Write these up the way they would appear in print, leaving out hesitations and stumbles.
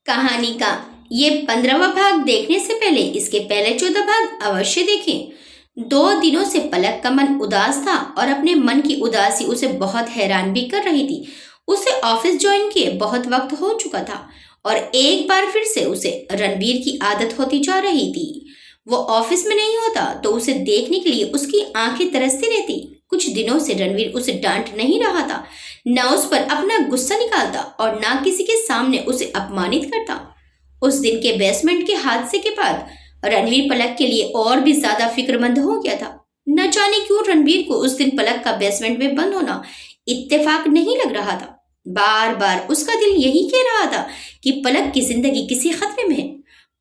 कहानी का ये 15वां भाग देखने से पहले इसके पहले 14 भाग अवश्य देखें। 2 दिनों से पलक का मन उदास था और अपने मन की उदासी उसे बहुत हैरान भी कर रही थी। उसे ऑफिस ज्वाइन किए बहुत वक्त हो चुका था और एक बार फिर से उसे रणवीर की आदत होती जा रही थी। वो ऑफिस में नहीं होता तो उसे देखने के लिए उसकी आंखें तरसती रहती। कुछ दिनों से रणवीर उसे डांट नहीं रहा था, न उस पर अपना गुस्सा निकालता और ना किसी के सामने उसे अपमानित करता। उस दिन के बेसमेंट के हादसे के बाद रणवीर पलक के लिए और भी ज्यादा फिक्रमंद हो गया था। न जाने क्यों रणवीर को उस दिन पलक का बेसमेंट में बंद होना इत्तेफाक नहीं लग रहा था। बार बार उसका दिल यही कह रहा था कि पलक की जिंदगी किसी खतरे में है।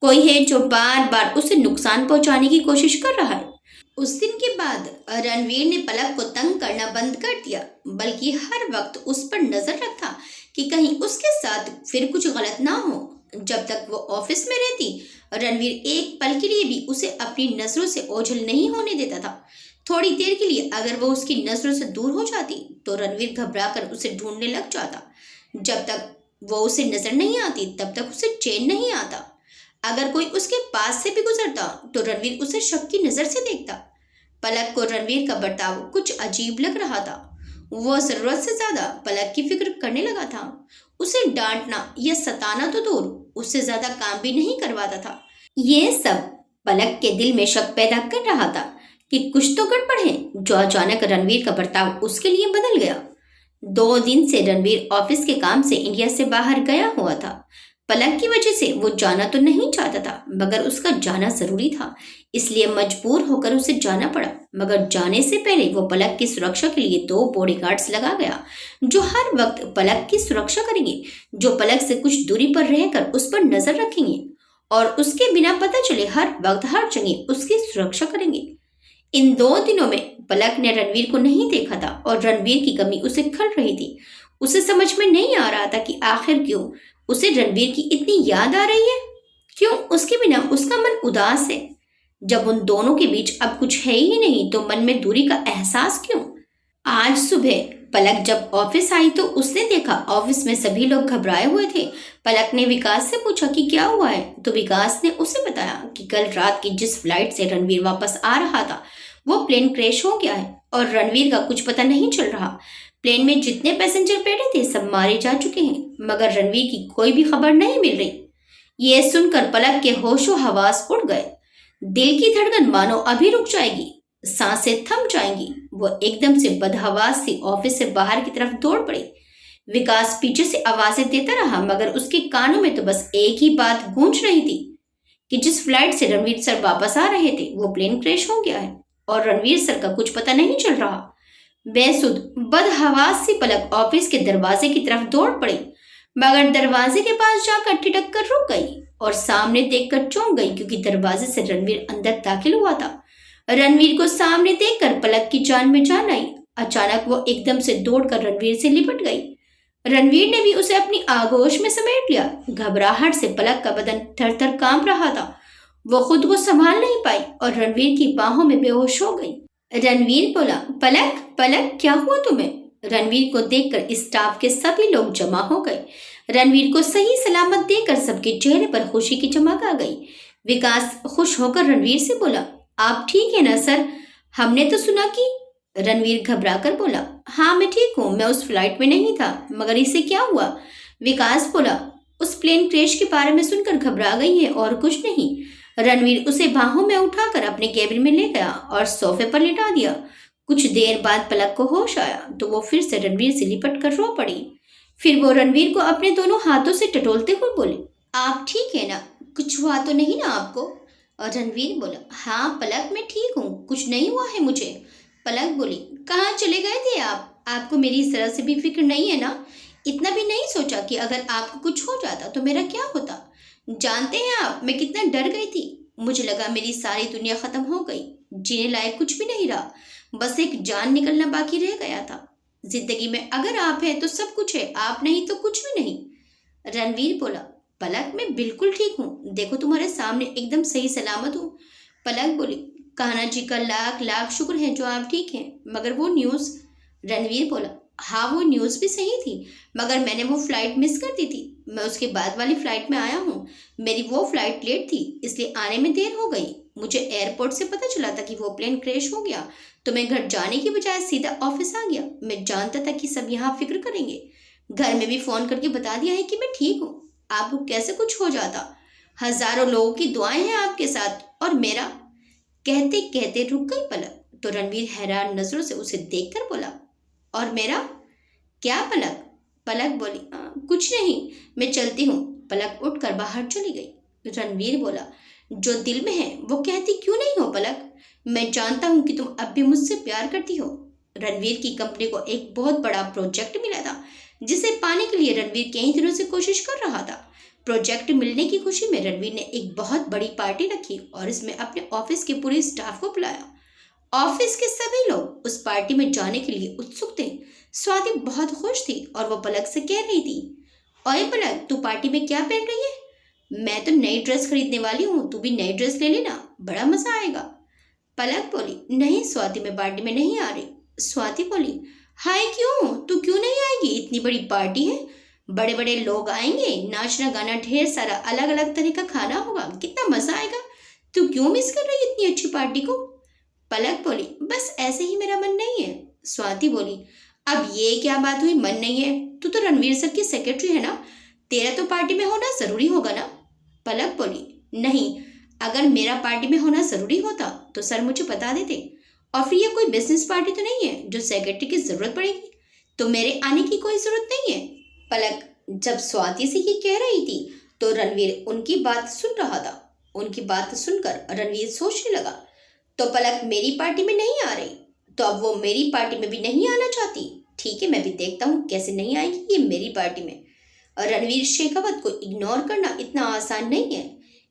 कोई है जो बार बार उसे नुकसान पहुंचाने की कोशिश कर रहा है। उस दिन के बाद रणवीर ने पलक को तंग करना बंद कर दिया, बल्कि हर वक्त उस पर नजर रखता कि कहीं उसके साथ फिर कुछ गलत ना हो। जब तक वो ऑफिस में रहती, रणवीर एक पल के लिए भी उसे अपनी नजरों से ओझल नहीं होने देता था। थोड़ी देर के लिए अगर वो उसकी नजरों से दूर हो जाती तो रणवीर घबराकर उसे ढूंढने लग जाता। जब तक वो उसे नजर नहीं आती तब तक उसे चैन नहीं आता। अगर कोई उसके पास से भी गुजरता तो रणवीर उसे शक की नजर से देखता। पलक को रणवीर का बर्ताव कुछ अजीब लग रहा था। वो जरूरत से ज्यादा पलक की फिक्र करने लगा था। उसे डांटना या सताना तो दूर, उससे ज्यादा काम भी नहीं करवाता था। ये सब पलक के दिल में शक पैदा कर रहा था कि कुछ तो गड़बड़ है, जो अचानक रणवीर का बर्ताव उसके लिए बदल गया। 2 दिन से रणवीर ऑफिस के काम से इंडिया से बाहर गया हुआ था। पलक की वजह से वो जाना तो नहीं चाहता था, मगर उसका जाना जरूरी था, इसलिए मजबूर होकर उसे जाना पड़ा। मगर जाने से पहले वो पलक की सुरक्षा के लिए 2 बॉडीगार्ड्स लगा गया, जो हर वक्त पलक की सुरक्षा करेंगे, जो पलक से कुछ दूरी पर रहकर उस पर नजर रखेंगे और उसके बिना पता चले हर वक्त हर जगह उसकी सुरक्षा करेंगे। इन 2 दिनों में पलक ने रणवीर को नहीं देखा था और रणवीर की कमी उसे खल रही थी। उसे समझ में नहीं आ रहा था कि आखिर क्यों उसे रणवीर की इतनी याद आ रही है, क्यों उसके बिना उसका मन उदास है। जब उन दोनों के बीच अब कुछ है ही नहीं तो मन में दूरी का एहसास क्यों। आज सुबह पलक जब ऑफिस आई तो उसने देखा ऑफिस में सभी लोग घबराए हुए थे। पलक ने विकास से पूछा कि क्या हुआ है, तो विकास ने उसे बताया कि कल रात की जिस फ्लाइट से रणवीर वापस आ रहा था वो प्लेन क्रैश हो गया है और रणवीर का कुछ पता नहीं चल रहा। प्लेन में जितने पैसेंजर बैठे थे सब मारे जा चुके हैं, मगर रणवीर की कोई भी खबर नहीं मिल रही। ये सुनकर पलक के होशो हवास उड़ गए। दिल की धड़कन मानो अभी रुक जाएगी, सांसें थम जाएंगी। वो एकदम से बदहवास सी ऑफिस से बाहर की तरफ दौड़ पड़ी। विकास पीछे से आवाजें देता रहा, मगर उसके कानों में तो बस एक ही बात गूंज रही थी कि जिस फ्लाइट से रणवीर सर वापस आ रहे थे वो प्लेन क्रैश हो गया है और रणवीर सर का कुछ पता नहीं चल रहा। बेसुध बदहवास सी पलक ऑफिस के दरवाजे की तरफ दौड़ पड़ी, मगर दरवाजे के पास जाकर ठिठक कर रुक गई और सामने देखकर चौंक गई, क्योंकि दरवाजे से रणवीर अंदर दाखिल हुआ था। रणवीर को सामने देखकर पलक की जान में जान आई। अचानक वो एकदम से दौड़कर रणवीर से लिपट गई। रणवीर ने भी उसे अपनी आगोश में समेट लिया। घबराहट से पलक का बदन थर थर कांप रहा था। वो खुद को संभाल नहीं पाई और रणवीर की बाहों में बेहोश हो गई। रणवीर बोला, पलक पलक क्या हुआ तुम्हें। रणवीर को देखकर स्टाफ के सभी लोग जमा हो गए। रणवीर को सही सलामत देखकर सबके चेहरे पर खुशी की चमक आ गई। विकास खुश होकर रणवीर से बोला, आप ठीक है ना सर, हमने तो सुना कि। रणवीर घबरा कर बोला, हाँ मैं ठीक हूँ, मैं उस फ्लाइट में नहीं था, मगर इसे क्या हुआ। विकास बोला, उस प्लेन क्रैश के बारे में सुनकर घबरा गई है और कुछ नहीं। रणवीर उसे बाहों में उठाकर अपने केबिन में ले गया और सोफे पर लिटा दिया। कुछ देर बाद पलक को होश आया तो वो फिर से रणवीर से लिपट कर रो पड़ी। फिर वो रणवीर को अपने दोनों हाथों से टटोलते हुए बोले, आप ठीक है ना, कुछ हुआ तो नहीं ना आपको। और रणवीर बोला, हाँ पलक मैं ठीक हूँ, कुछ नहीं हुआ है मुझे। पलक बोली, कहाँ चले गए थे आप, आपको मेरी जरा से भी फिक्र नहीं है ना। इतना भी नहीं सोचा कि अगर आपको कुछ हो जाता तो मेरा क्या होता। जानते हैं आप मैं कितना डर गई थी। मुझे लगा मेरी सारी दुनिया खत्म हो गई, जीने लायक कुछ भी नहीं रहा, बस एक जान निकलना बाकी रह गया था। जिंदगी में अगर आप हैं तो सब कुछ है, आप नहीं तो कुछ भी नहीं। रणवीर बोला, पलक मैं बिल्कुल ठीक हूँ, देखो तुम्हारे सामने एकदम सही सलामत हूँ। पलक बोली, कान्हा जी का लाख लाख शुक्र है जो आप ठीक हैं, मगर वो न्यूज़। रणवीर बोला, हाँ, वो न्यूज़ भी सही थी, मगर मैंने वो फ्लाइट मिस कर दी थी। मैं उसके बाद वाली फ्लाइट में आया हूँ। मेरी वो फ्लाइट लेट थी, इसलिए आने में देर हो गई। मुझे एयरपोर्ट से पता चला था कि वो प्लेन क्रैश हो गया, तो मैं घर जाने की बजाय सीधा ऑफिस आ गया। मैं जानता था कि सब यहाँ फिक्र करेंगे। घर में भी फ़ोन करके बता दिया है कि मैं ठीक हूँ। आपको कैसे कुछ हो जाता? हज़ारों लोगों की दुआएं हैं आपके साथ, और मेरा। कहते कहते रुक गई पलक, तो रणवीर हैरान नजरों से उसे देखकर बोला, और मेरा क्या पलक? पलक बोली, कुछ नहीं, मैं चलती हूँ। पलक उठकर बाहर चली गई। रणवीर बोला, जो दिल में है वो कहती क्यों नहीं हो पलक? मैं जानता हूँ कि तुम अब भी मुझसे प्यार करती हो। रणवीर की कंपनी को एक बहुत बड़ा प्रोजेक्ट मिला था, जिसे पाने के लिए रणवीर कई दिनों से कोशिश कर रहा था। प्रोजेक्ट मिलने की खुशी में रणवीर ने एक बहुत बड़ी पार्टी रखी और इसमें अपने ऑफिस के पूरे स्टाफ को बुलाया। ऑफिस के सभी लोग उस पार्टी में जाने के लिए उत्सुक थे। स्वाति बहुत खुश थी और वो पलक से कह रही थी, ओए पलक, तू पार्टी में क्या पहन रही है? मैं तो नई ड्रेस खरीदने वाली हूँ, तू भी नई ड्रेस ले लेना, बड़ा मजा आएगा। पलक बोली, नहीं स्वाति, मैं पार्टी में नहीं आ रही। स्वाति बोली, हाय क्यों? तू क्यों नहीं आएगी? इतनी बड़ी पार्टी है, बड़े बड़े लोग आएंगे, नाचना गाना, ढेर सारा अलग अलग तरह का खाना होगा, कितना मजा आएगा। तू क्यों मिस कर रही है इतनी अच्छी पार्टी को? पलक बोली, बस ऐसे ही मेरा मन नहीं है। स्वाति बोली, अब ये क्या बात हुई, मन नहीं है? तू तो रणवीर सर की सेक्रेटरी है ना, तेरा तो पार्टी में होना जरूरी होगा ना। पलक बोली, नहीं, अगर मेरा पार्टी में होना जरूरी होता तो सर मुझे बता देते, और फिर ये कोई बिजनेस पार्टी तो नहीं है जो सेक्रेटरी की जरूरत पड़ेगी, तो मेरे आने की कोई जरूरत नहीं है। पलक जब स्वाति से ये कह रही थी तो रणवीर उनकी बात सुन रहा था। उनकी बात सुनकर रणवीर सोचने लगा, तो पलक मेरी पार्टी में नहीं आ रही, तो अब वो मेरी पार्टी में भी नहीं आना चाहती। ठीक है, मैं भी देखता हूँ कैसे नहीं आएगी ये मेरी पार्टी में। और रणवीर शेखावत को इग्नोर करना इतना आसान नहीं है।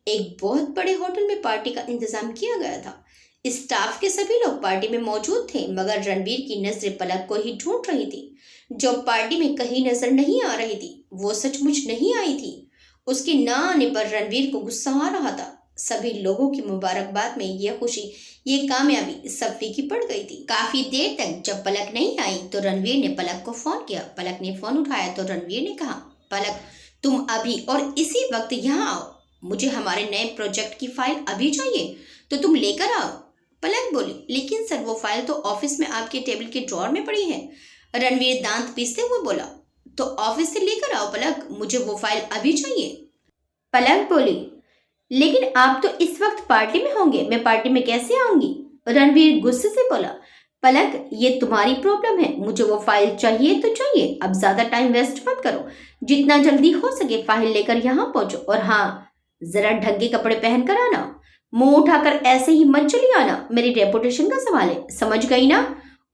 एक बहुत बड़े होटल में पार्टी का इंतजाम किया गया था। स्टाफ के सभी लोग पार्टी में मौजूद थे, मगर रणवीर की नजरें पलक को ही ढूंढ रही थी, जो पार्टी में कहीं नजर नहीं आ रही थी। वो सचमुच नहीं आई थी। उसके न आने पर रणवीर को गुस्सा आ रहा था। सभी लोगों की मुबारकबाद में यह खुशी, ये कामयाबी सब फीकी पड़ गई थी। काफी देर तक जब पलक नहीं आई तो रणवीर ने पलक को फोन किया। पलक ने फोन उठाया तो रणवीर ने कहा, पलक, तुम अभी और इसी वक्त यहाँ आओ, मुझे हमारे नए प्रोजेक्ट की फाइल अभी चाहिए, तो तुम लेकर आओ। पलक बोली, लेकिन सर वो फाइल तो ऑफिस में आपके टेबल के ड्रॉर में पड़ी है। रणवीर दांत पीसते हुए बोला, तो ऑफिस से लेकर आओ पलक, मुझे वो फाइल अभी चाहिए। पलक बोली, लेकिन आप तो इस वक्त पार्टी में होंगे, मैं पार्टी में कैसे आऊंगी? रणवीर गुस्से से बोला, पलक, ये तुम्हारी प्रॉब्लम है, मुझे वो फाइल चाहिए तो चाहिए। अब ज्यादा टाइम वेस्ट मत करो, जितना जल्दी हो सके फाइल लेकर यहाँ पहुंचो, और हाँ, जरा ढंग के कपड़े पहन कर आना, मुंह उठाकर ऐसे ही मत चली आना, मेरी रेपुटेशन का सवाल है, समझ गई ना?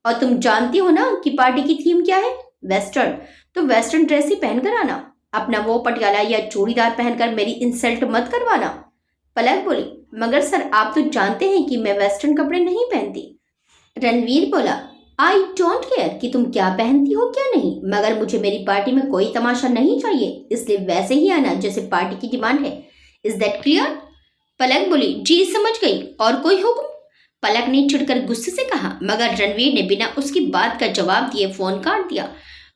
और तुम जानती हो ना कि पार्टी की थीम क्या है? वेस्टर्न, तो वेस्टर्न ड्रेस ही पहनकर आना, अपना वो पटियाला या चूड़ीदार पहनकर मेरी इंसल्ट मत करवाना। पलक बोली, मगर सर आप तो जानते हैं कि मैं वेस्टर्न कपड़े नहीं पहनती। रणवीर बोला, आई डोंट केयर कि तुम क्या पहनती हो क्या नहीं, मगर मुझे मेरी पार्टी में कोई तमाशा नहीं चाहिए, इसलिए वैसे ही आना जैसे पार्टी की डिमांड है। Is that clear? पलक बोली, जी समझ गई, और कोई हुक्म? पलक ने चिढ़कर गुस्से से कहा, मगर रणवीर ने बिना उसकी बात का जवाब दिए फोन काट दिया।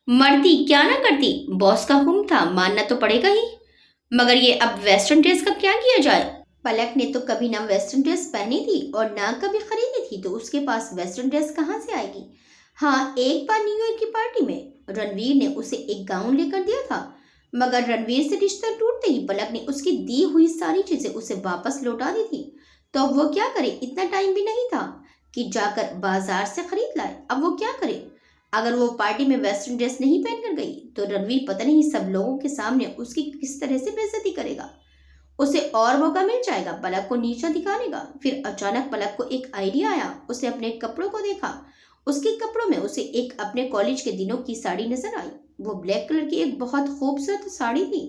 मरती क्या ना करती, बॉस का हुक्म था, मानना तो पड़ेगा ही। मगर ये अब वेस्टर्न ड्रेस का क्या किया जाए? पलक ने तो कभी ना वेस्टर्न ड्रेस पहनी थी और ना कभी खरीदी थी, तो उसके पास वेस्टर्न ड्रेस कहाँ से आएगी? हाँ, एक बार न्यू ईयर की पार्टी में रणवीर ने उसे एक गाउन लेकर दिया था, मगर रणवीर से रिश्ता टूटते ही पलक ने उसकी दी हुई सारी चीजें उसे वापस लौटा दी थी। तो अब वो क्या करे? इतना टाइम भी नहीं था कि जाकर बाजार से खरीद लाए। अब वो क्या करे? अगर वो पार्टी में वेस्टर्न ड्रेस नहीं पहनकर गई तो रणवीर पता नहीं सब लोगों के सामने उसकी किस तरह से बेइज्जती करेगा। उसे और मौका मिल जाएगा पलक को नीचा दिखाने का। फिर अचानक पलक को एक आइडिया आया। उसने अपने कपड़ों को देखा। उसके कपड़ों में उसे एक अपने कॉलेज के दिनों की साड़ी नजर आई। वो ब्लैक कलर की एक बहुत खूबसूरत साड़ी थी।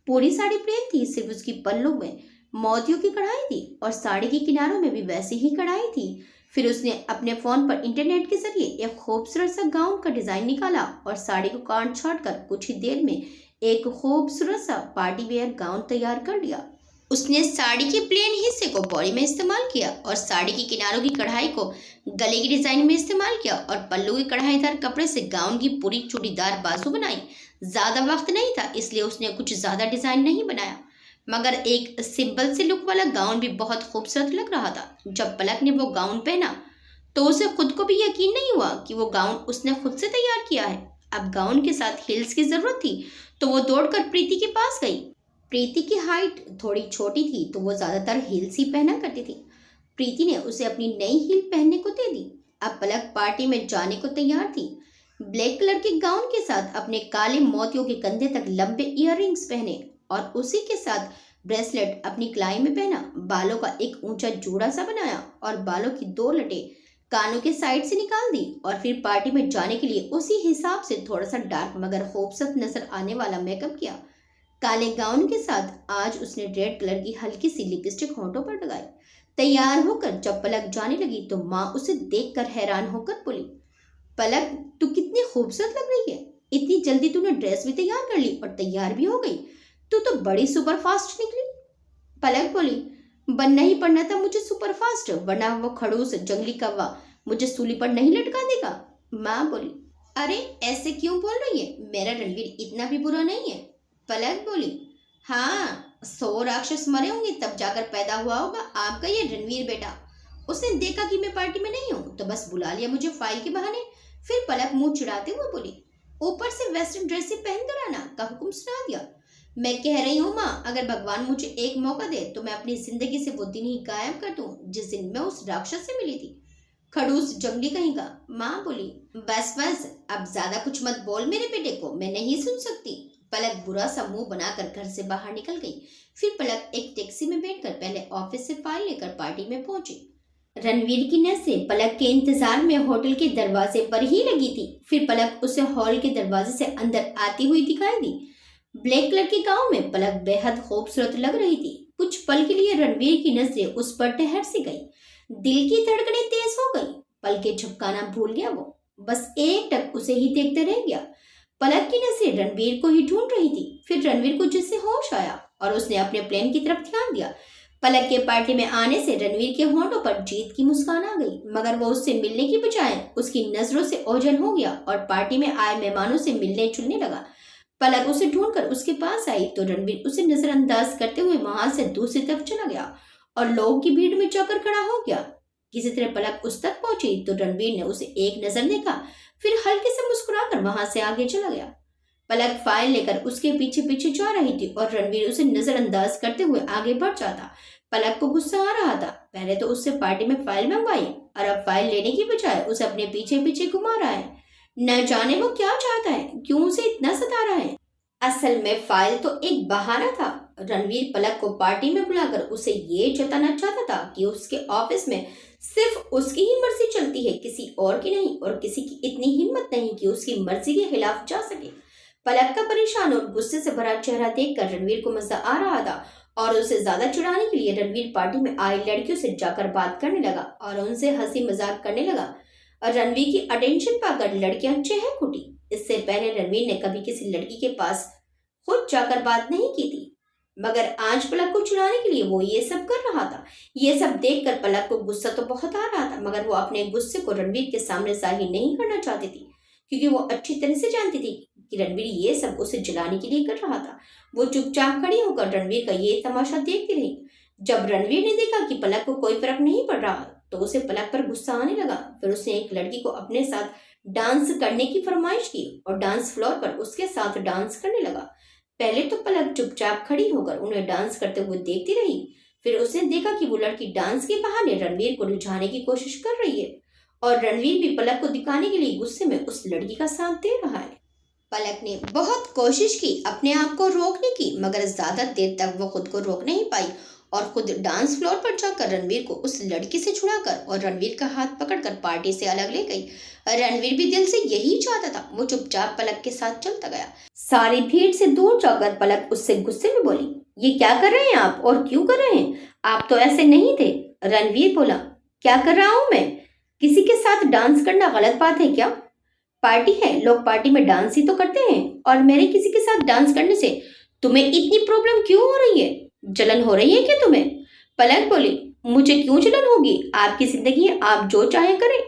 पूरी साड़ी प्लेन थी, सिर्फ उसकी पल्लू में मोतियों की कढ़ाई थी और साड़ी के किनारों में भी वैसी ही कढ़ाई थी। फिर उसने अपने फोन पर इंटरनेट के जरिए एक खूबसूरत सा गाउन का डिजाइन निकाला और साड़ी को काट छाट कर कुछ ही देर में एक खूबसूरत सा पार्टी वेयर गाउन तैयार कर लिया। उसने साड़ी के प्लेन हिस्से को बॉडी में इस्तेमाल किया और साड़ी के किनारों की कढ़ाई को गले की डिजाइन में इस्तेमाल किया और पल्लू के कढ़ाईदार कपड़े से गाउन की पूरी चूड़ीदार बाजू बनाई। ज्यादा वक्त नहीं था इसलिए उसने कुछ ज्यादा डिजाइन नहीं बनाया, मगर एक सिंपल से लुक वाला गाउन भी बहुत खूबसूरत लग रहा था। जब पलक ने वो गाउन पहना तो उसे खुद को भी यकीन नहीं हुआ कि वो गाउन उसने खुद से तैयार किया है। अब गाउन के साथ हील्स की जरूरत थी तो वो दौड़कर प्रीति के पास गई। प्रीति की हाइट थोड़ी छोटी थी तो वो ज्यादातर हील्स ही पहना करती थी। प्रीति ने उसे अपनी नई हील पहनने को दे दी। अब पलक पार्टी में जाने को तैयार थी। ब्लैक कलर के गाउन के साथ अपने काले मोतियों के कंधे तक लंबे इयररिंग्स पहने और उसी के साथ ब्रेसलेट अपनी कलाई में पहना। बालों का एक ऊंचा जूड़ा सा बनाया और बालों की 2 लटे कानों के साइड से निकाल दी और फिर पार्टी में जाने के लिए उसी हिसाब से थोड़ा सा डार्क मगर खूबसूरत नजर आने वाला मेकअप किया। काले गाउन के साथ आज उसने रेड कलर की हल्की सी लिपस्टिक होंठों पर लगाई। तैयार होकर जब पलक जाने लगी तो माँ उसे देखकर हैरान होकर बोली, पलक तू कितनी खूबसूरत लग रही है। इतनी जल्दी तूने ड्रेस भी तैयार कर ली और तैयार भी हो गई। तू तो बड़ी सुपर फास्ट निकली। पलक बोली, बनना ही पड़ना था मुझे सुपर फास्ट, वरना वो खड़ूस जंगली कौवा मुझे सूली पर नहीं लटका देगा। माँ बोली, अरे ऐसे क्यों बोल रही है, मेरा रणवीर इतना भी बुरा नहीं है। पलक बोली, हाँ 100 राक्षस मरे होंगे तब जाकर पैदा हुआ होगा आपका ये रणवीर बेटा। उसने देखा कि मैं पार्टी में नहीं हूँ तो बस बुला लिया मुझे फाइल के बहाने। फिर पलक मुंह चिढ़ाते हुए बोली, ऊपर से वेस्टर्न ड्रेस पहन कर आना का हुक्म सुना दिया। मैं कह रही हूँ माँ, अगर भगवान मुझे एक मौका दे तो मैं अपनी जिंदगी से वो दिन ही गायब कर दूं जिस दिन मैं उस राक्षस से मिली थी। खड़ूस जंगली कहीं का। माँ बोली, बस बस अब ज्यादा कुछ मत बोल मेरे बेटे को, मैं नहीं सुन सकती। पलक बुरा सा मुंह बनाकर घर से बाहर निकल गई। फिर पलक एक टैक्सी में बैठकर पहले ऑफिस से फाइल लेकर पार्टी में पहुंची। रणवीर की नजरें पलक के इंतजार में होटल के दरवाजे पर ही लगी थी। फिर पलक उसे हॉल के दरवाजे से अंदर आती हुई दिखाई दी। ब्लैक कलर के गाउन में पलक बेहद खूबसूरत लग रही थी। कुछ पल के लिए रणवीर की नजरें उस पर ठहर सी गई। दिल की धड़कनें तेज हो गई। पलकें झपकाना भूल गया वो, बस एक टक उसे ही देखते रह गया। पलक की नजरें रणवीर को ही ढूंढ रही थी। फिर रणवीर को जिससे होश आया और उसने अपने प्लान की तरफ ध्यान दिया। पलक के पार्टी में आने से रणवीर के होंठों पर जीत की मुस्कान आ गई, मगर वो उससे मिलने की बजाय उसकी नजरों से ओझल हो गया और पार्टी में आए मेहमानों से मिलने जुलने लगा। पलक उसे ढूंढकर उसके पास आई तो रणवीर उसे नजरअंदाज करते हुए वहां से दूसरी तरफ चला गया और लोगों की भीड़ में जाकर खड़ा हो गया। किसी तरह पलक उस तक पहुंची तो रणवीर ने उसे एक नजर देखा, फिर हल्के से मुस्कुराकर वहां से आगे चला गया। पलक फाइल लेकर उसके पीछे पीछे जा रही थी और रणवीर उसे नजरअंदाज करते हुए आगे बढ़ जाता। पलक को गुस्सा आ रहा था। पहले तो उससे पार्टी में फाइल मंगवाई और अब फाइल लेने की बजाय उसे अपने पीछे पीछे घुमा रहा है। न जाने वो क्या चाहता है, क्यों उसे इतना सता रहा है। असल में फाइल तो एक बहाना था। रणवीर पलक को पार्टी में बुलाकर उसे ये जताना चाहता था कि उसके ऑफिस में सिर्फ उसकी ही मर्जी चलती है, किसी और की नहीं, और किसी की इतनी हिम्मत नहीं कि उसकी मर्जी के खिलाफ जा सके। पलक का परेशान और गुस्से से भरा चेहरा देखकर रणवीर को मजा आ रहा था और उसे ज्यादा चिढ़ाने के लिए रणवीर पार्टी में आई लड़कियों से जाकर बात करने लगा और उनसे हंसी मजाक करने लगा। और रणवीर की अटेंशन पाकर लड़कियां चहक उठी। इससे पहले रणवीर ने कभी किसी लड़की के पास खुद जाकर बात नहीं की थी, मगर आज पलक को चिढ़ाने के लिए वो ये सब कर रहा था। ये सब देखकर पलक को गुस्सा तो बहुत आ रहा था, मगर वो अपने गुस्से को रणवीर के सामने जाहिर नहीं करना चाहती थी, क्योंकि वो अच्छी तरह से जानती थी कि रणवीर ये सब उसे जलाने के लिए कर रहा था। वो चुपचाप खड़ी होकर रणवीर का ये तमाशा देखती रही। जब रणवीर ने देखा कि पलक को कोई फर्क नहीं पड़ रहा तो उसे पलक पर गुस्सा आने लगा। फिर उसने एक लड़की को अपने साथ डांस करने की फरमाइश की और डांस फ्लोर पर उसके साथ डांस करने लगा। पहले तो पलक चुपचाप खड़ी होकर उन्हें डांस करते हुए देखती रही। फिर उसने देखा कि वो लड़की डांस के बहाने रणवीर को रिझाने की कोशिश कर रही है और रणवीर भी पलक को दिखाने के लिए गुस्से में उस लड़की का साथ दे रहा है। पलक ने बहुत कोशिश की अपने आप को रोकने की, मगर ज्यादा देर तक वो खुद को रोक नहीं पाई और खुद डांस फ्लोर पर जाकर रणवीर को उस लड़की से छुड़ाकर और रणवीर का हाथ पकड़कर पार्टी से अलग ले गई। रणवीर भी दिल से यही चाहता था। वो चुपचाप पलक के साथ चलता गया। सारी भीड़ से दूर जाकर पलक उससे गुस्से में बोली, ये क्या कर रहे हैं आप और क्यों कर रहे हैं? आप तो ऐसे नहीं थे। रणवीर बोला, क्या कर रहा हूँ मैं? किसी के साथ डांस करना गलत बात है क्या? पार्टी है, लोग पार्टी में डांस ही तो करते हैं, और मेरे किसी के साथ डांस करने से तुम्हें इतनी प्रॉब्लम क्यों हो रही है? जलन हो रही है क्या तुम्हें? पलक बोली, मुझे क्यों जलन होगी? आपकी जिंदगी है, आप जो चाहे करें।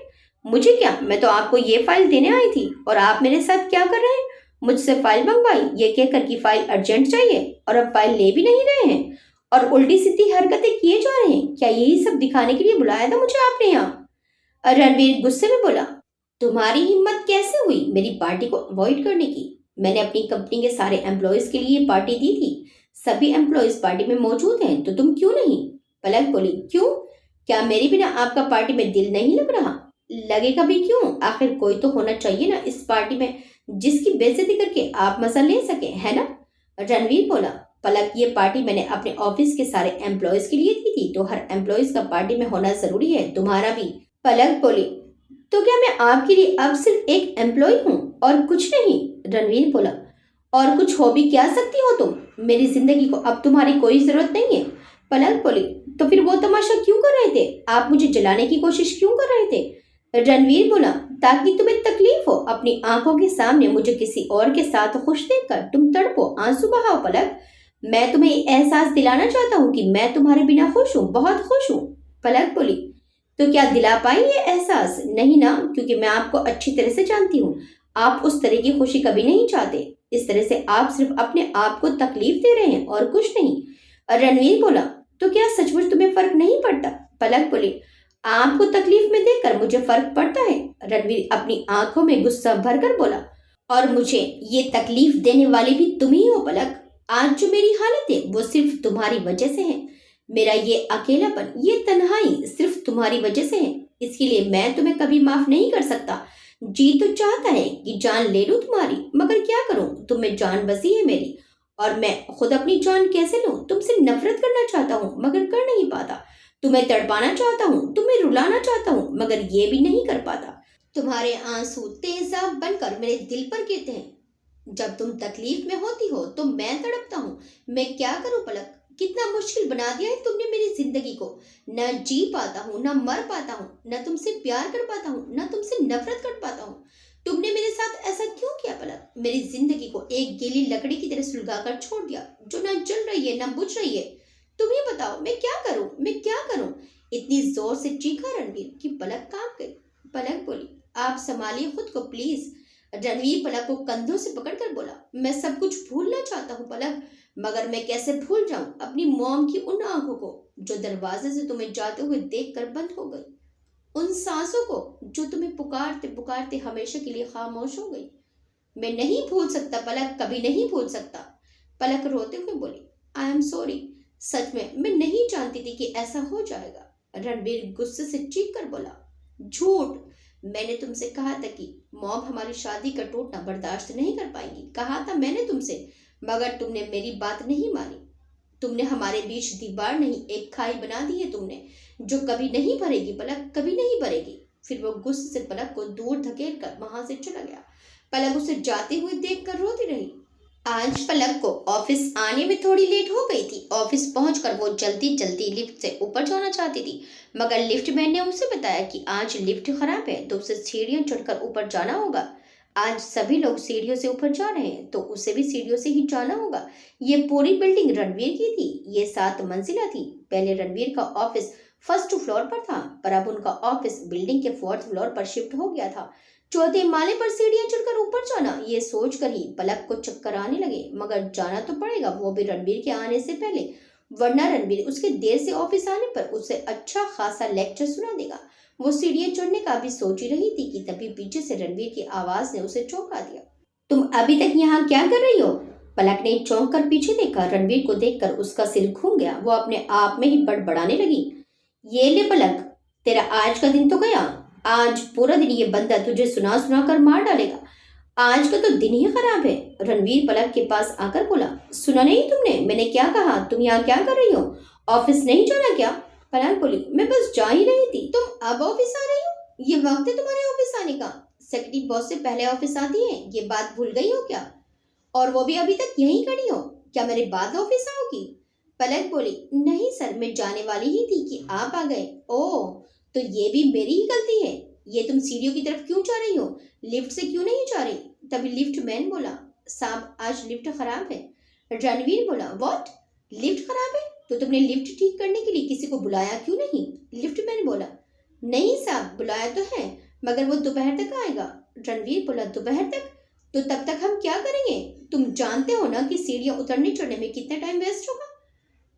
मुझे क्या, मैं तो आपको ये फाइल देने आई थी और आप मेरे साथ क्या कर रहे हैं? मुझसे फाइल मंगवाई ये कहकर कि फाइल अर्जेंट चाहिए और अब फाइल ले भी नहीं रहे हैं और उल्टी सीधी हरकतें किए जा रहे हैं। क्या यही सब दिखाने के लिए बुलाया था मुझे आपने यहाँ? रणवीर गुस्से में बोला, तुम्हारी हिम्मत कैसे हुई मेरी पार्टी को अवॉइड करने की? मैंने अपनी कंपनी के सारे एम्प्लॉयज के लिए पार्टी दी थी। सभी एम्प्लॉयज पार्टी में मौजूद हैं, तो तुम क्यों नहीं? पलक बोली, क्यों? क्या मेरे बिना आपका पार्टी में दिल नहीं लग रहा? लगेगा भी क्यों? आखिर कोई तो होना चाहिए ना इस पार्टी में जिसकी बेइज्जती करके आप मजा ले सके, है ना? रणवीर बोला, पलक ये पार्टी मैंने अपने ऑफिस के सारे एम्प्लॉयज के लिए दी थी, तो हर एम्प्लॉयज का पार्टी में होना जरूरी है, तुम्हारा भी। पलक बोली, तो क्या मैं आपके लिए अब सिर्फ एक एम्प्लॉय हूँ और कुछ नहीं? रणवीर बोला, और कुछ हो भी क्या सकती हो तुम? मेरी जिंदगी को अब तुम्हारी कोई जरूरत नहीं है। पलक बोली, तो फिर वो तमाशा क्यों कर रहे थे? आप मुझे जलाने की कोशिश क्यों कर रहे थे? रणवीर बोला, ताकि तुम्हें तकलीफ हो। अपनी आंखों के सामने मुझे किसी और के साथ खुश देखकर तुम तड़पो, आंसू बहाओ। पलक, मैं तुम्हें एहसास दिलाना चाहता हूँ कि मैं तुम्हारे बिना खुश हूँ, बहुत खुश हूँ। पलक बोली, तो क्या दिला पाई ये एहसास? नहीं ना, क्योंकि मैं आपको अच्छी तरह से जानती हूँ। आप उस तरह की खुशी कभी नहीं चाहते। इस तरह से आप सिर्फ अपने आप को तकलीफ दे रहे हैं और कुछ नहीं। रणवीर बोला, तो क्या सचमुच तुम्हें फर्क नहीं पड़ता? पलक बोली, आपको तकलीफ में देखकर मुझे फर्क पड़ता है। रणवीर अपनी आंखों में गुस्सा भरकर बोला, और मुझे ये तकलीफ देने वाली भी तुम ही हो पलक। आज जो मेरी हालत है वो सिर्फ तुम्हारी वजह से है। मेरा ये अकेलापन, ये तन्हाई सिर्फ तुम्हारी वजह से है। इसके लिए मैं तुम्हें कभी माफ नहीं कर सकता। जी तो चाहता है कि जान ले लूं तुम्हारी, मगर क्या करूं, तुम में जान बसी है मेरी और मैं खुद अपनी जान कैसे लूं? तुमसे नफरत करना चाहता हूं मगर कर नहीं पाता। तुम्हें तड़पाना चाहता हूं, तुम्हें रुलाना चाहता हूं, मगर ये भी नहीं कर पाता। तुम्हारे आंसू तेजाब बनकर मेरे दिल पर गिरते हैं। जब तुम तकलीफ में होती हो तो मैं तड़पता हूँ। मैं क्या करूँ पलक? कितना मुश्किल बना दिया है तुमने मेरी जिंदगी को। न जी पाता हूँ, न मर पाता हूँ, न तुमसे प्यार कर पाता हूँ, न तुमसे नफरत कर पाता हूँ। तुमने मेरे साथ ऐसा क्यों किया पलक? मेरी जिंदगी को एक गीली लकड़ी की तरह सुलगाकर छोड़ दिया, जो न जल रही है न बुझ रही है। तुम ही बताओ, मैं क्या करूं, मैं क्या करूं? इतनी जोर से चीखा रणवीर कि पलक कांप गई। पलक बोली, आप संभालिए खुद को प्लीज। रणवीर पलक को कंधों से पकड़कर बोला, मैं सब कुछ भूलना चाहता हूँ पलक, मगर मैं कैसे भूल जाऊं अपनी मॉम की उन आंखों को जो दरवाजे से तुम्हें जाते हुए देखकर बंद हो गई, उन सांसों को जो तुम्हें पुकारते पुकारते हमेशा के लिए खामोश हो गई। मैं नहीं भूल सकता पलक, कभी नहीं भूल सकता। पलक रोते हुए बोली, आई एम सॉरी। सच में मैं नहीं जानती थी कि ऐसा हो जाएगा। रणवीर गुस्से से चीख कर बोला, झूठ। मैंने तुमसे कहा था कि मॉम हमारी शादी का टूटना बर्दाश्त नहीं कर पाएंगी। कहा था मैंने तुमसे, मगर तुमने मेरी बात नहीं मानी। तुमने हमारे बीच दीवार नहीं, एक खाई बना दी है तुमने, जो कभी नहीं भरेगी पलक, कभी नहीं भरेगी। फिर वो गुस्से से पलक को दूर धकेल कर वहां से चला गया। पलक उसे जाते हुए देखकर रोती रही। आज पलक को ऑफिस आने में थोड़ी लेट हो गई थी। ऑफिस पहुंचकर वो जल्दी जल्दी लिफ्ट से ऊपर जाना चाहती थी, मगर लिफ्ट मैन ने उसे बताया कि आज लिफ्ट खराब है, तो उसे सीढ़ियां चढ़कर ऊपर जाना होगा। आज सभी लोग सीढ़ियों से ऊपर जा रहे हैं, तो उसे भी सीढ़ियों से ही जाना होगा। ये पूरी बिल्डिंग रणवीर की थी। ये 7 मंजिला थी। पहले रणवीर का ऑफिस फर्स्ट फ्लोर पर था, पर अब उनका ऑफिस बिल्डिंग के 4th फ्लोर पर शिफ्ट हो गया था। 4थे माले पर सीढ़ियां चढ़कर ऊपर जाना, ये सोचकर ही पलक को चक्कर आने लगे, मगर जाना तो पड़ेगा, वो भी रणवीर के आने से पहले, वरना रणवीर उसके देर से ऑफिस आने पर उसे अच्छा खासा लेक्चर सुना देगा। वो सीढ़ियां चढ़ने का भी सोच ही रही थी कि तभी पीछे से रणवीर की आवाज ने उसे चौंका दिया। तुम अभी तक यहाँ क्या कर रही हो? पलक ने चौंक कर पीछे देखा। रणवीर को देखकर उसका सिर घूम गया। वो अपने आप में ही बड़बड़ाने लगी, ये ले पलक, तेरा आज का दिन तो गया। आज पूरा दिन ये बंदा तुझे सुना सुना कर मार डालेगा। आज का तो दिन ही खराब है। रणवीर पलक के पास आकर बोला, सुना नहीं तुमने मैंने क्या कहा? तुम यहाँ क्या कर रही हो? ऑफिस नहीं जाना क्या? पलक बोली, मैं बस जा ही रही थी। तुम अब ऑफिस आ रही हो? ये वक्त है तुम्हारे ऑफिस आने का? सेक्रेटरी बॉस से पहले ऑफिस आती है, ये बात भूल गई हो क्या? और वो भी अभी तक यहीं खड़ी हो? क्या मेरे बाद ऑफिस आओगी? पलक बोली, नहीं सर, मैं जाने वाली ही थी कि आप आ गए। ओह, तो ये भी मेरी ही गलती है। ये तुम सीढ़ियों की तरफ क्यों जा रही हो? लिफ्ट से क्यों नहीं जा रही? तभी लिफ्ट मैन बोला, साहब आज लिफ्ट खराब है। रणवीर बोला, व्हाट? लिफ्ट खराब है तो तुमने लिफ्ट ठीक करने के लिए किसी को बुलाया क्यों नहीं? लिफ्टमैन बोला, नहीं साहब, बुलाया तो है, मगर वो दोपहर तक आएगा। रणवीर बोला, दोपहर तक? तो तब तक हम क्या करेंगे? तुम जानते हो ना कि सीढ़ियां उतरने चढ़ने में कितना टाइम वेस्ट होगा।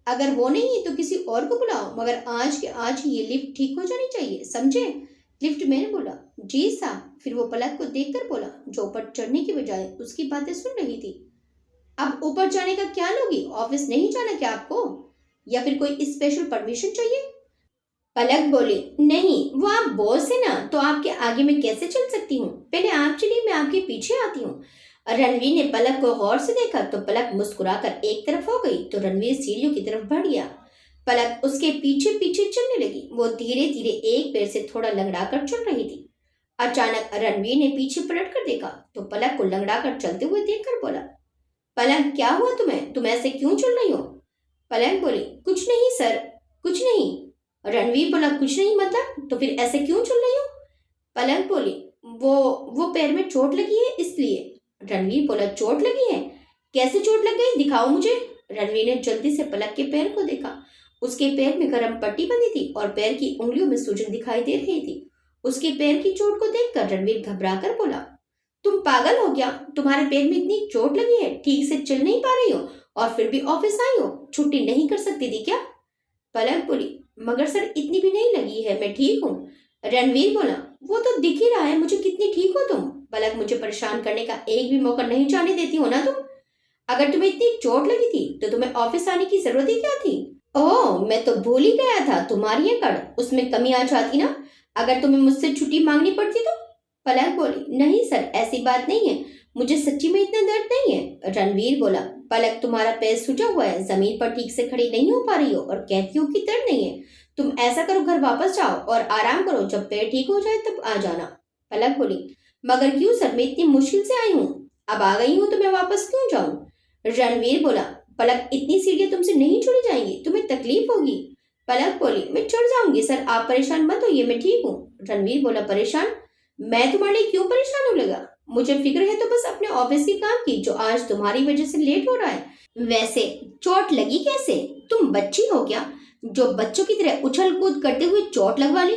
अगर वो नहीं है तो किसी और को बुलाओ, मगर आज के आज ही ये लिफ्ट ठीक हो जानी चाहिए, समझे? लिफ्टमैन बोला, जी साहब। फिर वो पलक को देखकर बोला, जो ऊपर चढ़ने की बजाय उसकी बातें सुन रही थी। अब ऊपर जाने का क्या लोगी? ऑफिस नहीं जाना क्या आपको, या फिर कोई स्पेशल परमिशन चाहिए? पलक बोली, नहीं, वो आप बॉस है ना, तो आपके आगे मैं कैसे चल सकती हूँ? पहले आप चलिए, मैं आपके पीछे आती हूँ। रणवीर ने पलक को गौर से देखा तो पलक मुस्कुराकर एक तरफ हो गई तो रणवीर सीढ़ियों की तरफ बढ़ गया। पलक उसके पीछे पीछे चलने लगी। वो धीरे धीरे एक पैर से थोड़ा लंगड़ा कर चल रही थी। अचानक रणवीर ने पीछे पलट कर देखा तो पलक को लंगड़ा कर चलते हुए देखकर बोला, पलक क्या हुआ तुम्हें? तुम ऐसे क्यों चल रही हो? पलक बोली, कुछ नहीं सर, कुछ नहीं। रणवीर बोला, कुछ नहीं मतलब? तो फिर ऐसे क्यों चल रही हो? पलक बोली, वो पैर में चोट लगी है इसलिए। रणवीर बोला, चोट लगी है? कैसे चोट लग गई, दिखाओ मुझे। रणवीर ने जल्दी से पलक के पैर को देखा। उसके पैर में गर्म पट्टी बंधी थी और पैर की उंगलियों में सूजन दिखाई दे रही थी। उसके पैर की चोट को देखकर रणवीर घबरा कर बोला, तुम पागल हो क्या? तुम्हारे पैर में इतनी चोट लगी है, ठीक से चल नहीं पा रही हो और फिर भी ऑफिस आई हो? छुट्टी नहीं कर सकती थी क्या? पलक बोली, मगर सर इतनी भी नहीं लगी है, मैं ठीक हूँ। रणवीर बोला, वो तो दिख ही रहा है मुझे कितनी ठीक हो तुम। पलक, मुझे परेशान करने का एक भी मौका नहीं जाने देती हो ना तुम। अगर तुम्हें इतनी चोट लगी थी तो तुम्हें ऑफिस आने की जरूरत ही क्या थी? ओह, मैं तो भूल ही गया था, तुम्हारी ये कड़, उसमें कमी आ जाती ना अगर तुम्हें मुझसे छुट्टी मांगनी पड़ती तो। पलक बोली, नहीं सर, ऐसी बात नहीं है, मुझे सच्ची में इतना दर्द नहीं है। रणवीर बोला, पलक तुम्हारा पैर सूजा हुआ है, जमीन पर ठीक से खड़ी नहीं हो पा रही हो और कहती हो कि दर्द नहीं है। तुम ऐसा करो, घर वापस जाओ और आराम करो, जब पैर ठीक हो जाए तब आ जाना। पलक बोली, मगर क्यों सर, मैं इतनी मुश्किल से आई हूँ, अब आ गई हूँ तो मैं वापस क्यों जाऊँ? रणवीर बोला, पलक इतनी सीढ़ियां तुमसे नहीं चढ़ी जाएंगी, तुम्हें तकलीफ होगी। पलक बोली, मैं चढ़ जाऊंगी सर, आप परेशान मत होइए, मैं ठीक हूँ। रणवीर बोला, परेशान? मैं तुम्हारे लिए क्यों परेशान होने लगा? मुझे फिक्र है तो बस अपने ऑफिस के काम की, जो आज तुम्हारी वजह से लेट हो रहा है। वैसे चोट लगी कैसे? तुम बच्ची हो क्या जो बच्चों की तरह उछल कूद करते हुए चोट लगवा ली?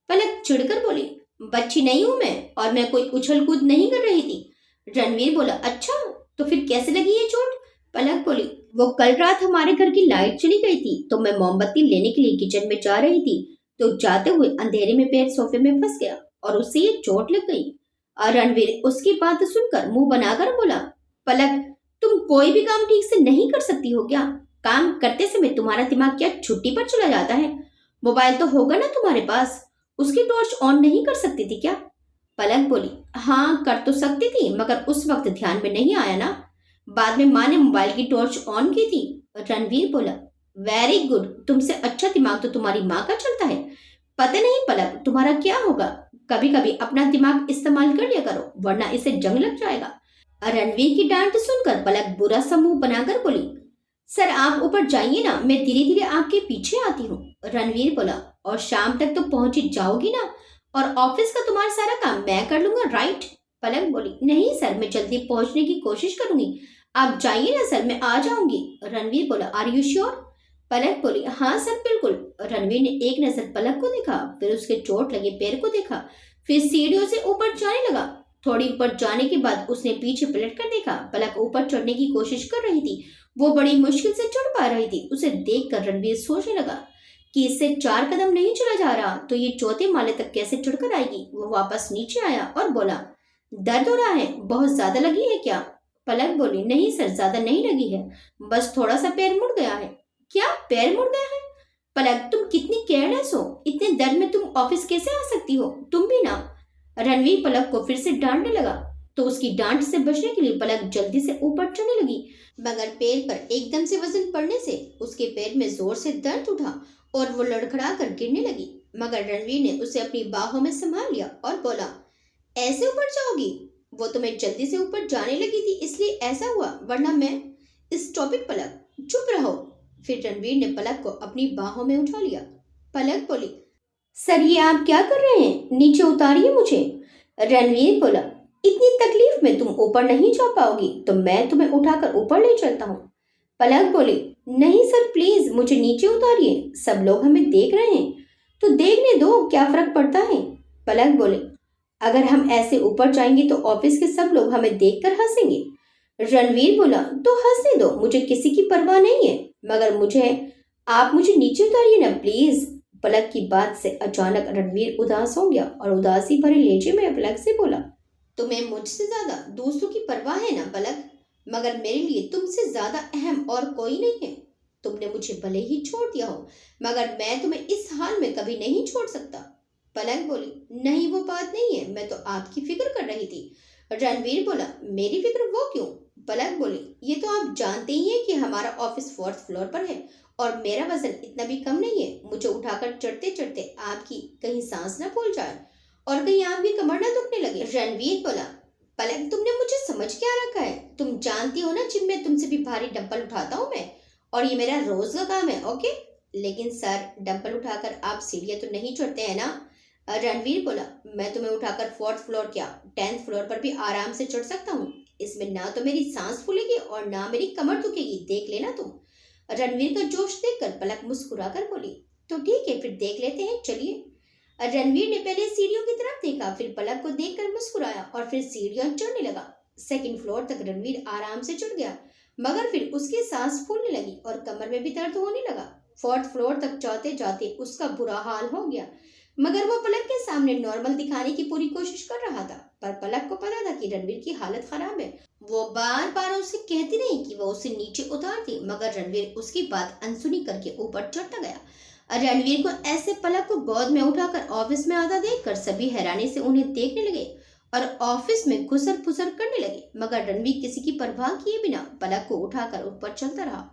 पलक चिढ़कर बोली, बच्ची नहीं हूं मैं, और मैं कोई उछल कूद नहीं कर रही थी। रणवीर बोला, अच्छा, तो फिर कैसे लगी ये चोट? पलक बोली, वो कल रात हमारे घर की लाइट चली गई थी तो मैं मोमबत्ती लेने के लिए किचन में जा रही थी, तो जाते हुए अंधेरे में पैर सोफे में फंस गया और उससे ये चोट लग गई। और रणवीर उसकी बात सुनकर मुंह बनाकर बोला, पलक तुम कोई भी काम ठीक से नहीं कर सकती हो क्या? काम करते समय तुम्हारा दिमाग क्या छुट्टी पर चला जाता है? मोबाइल तो होगा ना तुम्हारे पास, उसकी टॉर्च ऑन नहीं कर सकती थी क्या? पलक बोली, हाँ कर तो सकती थी, मगर उस वक्त ध्यान में नहीं आया ना, बाद में माँ ने मोबाइल की टॉर्च ऑन की थी। रणवीर बोला, वेरी गुड, तुमसे अच्छा दिमाग तो तुम्हारी माँ का चलता है। पता नहीं पलक तुम्हारा क्या होगा, कभी कभी अपना दिमाग इस्तेमाल कर लिया करो, वरना इसे जंग लग जाएगा। रणवीर की डांट सुनकर पलक बुरा सा मुंह बनाकर बोली, सर आप ऊपर जाइए ना, मैं धीरे धीरे आपके पीछे आती हूँ। रणवीर बोला, और शाम तक तो पहुंच जाओगी ना, और ऑफिस का तुम्हारा सारा काम मैं कर लूंगा, राइट? पलक बोली, नहीं सर, मैं जल्दी पहुंचने की कोशिश करूंगी, आप जाइए ना सर, मैं आ जाऊंगी। रणवीर बोला, आर यू श्योर? पलक बोली, हाँ सर बिल्कुल। रणवीर ने एक नजर पलक को देखा, फिर उसके चोट लगे पैर को देखा, फिर सीढ़ियों से ऊपर जाने लगा। थोड़ी ऊपर जाने के बाद उसने पीछे पलट कर देखा, पलक ऊपर चढ़ने की कोशिश कर रही थी। वो बड़ी मुश्किल से चढ़ पा रही थी। उसे देखकर रणवीर सोचने लगा कि इससे 4 कदम नहीं चला जा रहा तो ये चौथे माले तक कैसे चढ़कर आएगी। वो वापस नीचे आया और बोला, दर्द हो रहा है, बहुत ज्यादा लगी है क्या? पलक बोली, नहीं सर, ज्यादा नहीं लगी है, बस थोड़ा सा पैर मुड़ गया है। क्या पैर मुड़ गया है? पलक तुम कितनी केयरलेस हो, इतने दर्द में तुम ऑफिस कैसे आ सकती हो? तुम भी ना। रणवीर पलक को फिर से डांटने लगा, तो उसकी डांट से बचने के लिए पलक जल्दी से ऊपर चढ़ने लगी, मगर पैर पर एकदम से वजन पड़ने से उसके पैर में जोर से दर्द उठा और वो लड़खड़ा कर गिरने लगी। मगर रणवीर ने उसे अपनी बाहों में संभाल लिया और बोला, ऐसे ऊपर जाओगी? वो तुम्हें जल्दी से ऊपर जाने लगी थी इसलिए ऐसा हुआ, वरना मैं। स्टॉप इट पलक, चुप रहो। फिर रणवीर ने पलक को अपनी बाहों में उठा लिया। पलक बोली, सर ये आप क्या कर रहे हैं, नीचे उतारिए मुझे। रणवीर बोला, इतनी तकलीफ में तुम ऊपर नहीं जा पाओगी तो मैं तुम्हें उठाकर ऊपर ले चलता हूँ। पलक बोली, नहीं सर, प्लीज मुझे नीचे उतारिए, सब लोग हमें देख रहे हैं। तो देखने दो, क्या फर्क पड़ता है। पलक बोले, अगर हम ऐसे ऊपर जाएंगे तो ऑफिस के सब लोग हमें देखकर हंसेंगे। रणवीर बोला, तो हंसने दो, मुझे किसी की परवाह नहीं है, मगर आप मुझे नीचे उतारिए ना प्लीज। पलक की बात से अचानक रणवीर उदास हो गया और उदासी भरे लहजे में पलक से बोला, तुम्हें मुझसे ज्यादा दूसरों की परवाह है ना पलक, मगर मेरे लिए तुमसे ज्यादा अहम और कोई नहीं है। तुमने मुझे भले ही छोड़ दिया हो, मगर मैं तुम्हें इस हाल में कभी नहीं छोड़ सकता। पलक बोली, नहीं वो बात नहीं है, मैं तो आपकी फिक्र कर रही थी। रणवीर बोला, मेरी फिक्र वो क्यों। पलक बोली, ये तो आप जानते ही हैं कि हमारा ऑफिस 4th फ्लोर पर है और मेरा वजन इतना भी कम नहीं है, मुझे उठाकर चढ़ते चढ़ते आपकी कहीं सांस ना फूल जाए और कहीं आपकी कमर ना दुखने लगे। रणवीर बोला, पलक तुमने मुझे समझ क्या रखा है, तुम जानती हो ना जिम में तुमसे भी भारी डंपल उठाता हूँ मैं, और ये मेरा रोज का काम है। ओके, लेकिन सर डंपल उठाकर आप सीढ़ियाँ तो नहीं चढ़ते हैं ना। रणवीर बोला, मैं तुम्हें उठाकर 4th फ्लोर क्या 10th फ्लोर पर भी आराम से चढ़ सकता हूँ, इसमें ना तो मेरी सांस फूलेगी और ना मेरी कमर दुखेगी, देख लेना तुम। रणवीर का जोश देखकर पलक मुस्कुराकर बोली, तो ठीक है फिर देख लेते हैं, चलिए। रणवीर ने पहले सीढ़ियों की तरफ देखा, फिर पलक को देखकर मुस्कुराया और फिर सीढ़ियां चढ़ने लगा। 2nd फ्लोर तक रणवीर आराम से चढ़ गया, मगर फिर उसकी सांस फूलने लगी और कमर में भी दर्द होने लगा। 4th फ्लोर तक जाते जाते उसका बुरा हाल हो गया, मगर वो पलक के सामने नॉर्मल दिखाने की पूरी कोशिश कर रहा था। पर पलक को पता था कि रणवीर की हालत खराब है। वो बार बार उसे कहती रही कि वो उसे नीचे उतार दे, मगर रणवीर उसकी बात अनसुनी करके ऊपर चढ़ता गया। रणवीर को ऐसे पलक को गोद में उठाकर ऑफिस में आता देखकर सभी हैरानी से उन्हें देखने लगे और ऑफिस में घुसर फुसर करने लगे, मगर रणवीर किसी की परवाह किए बिना पलक को उठाकर ऊपर चलता रहा।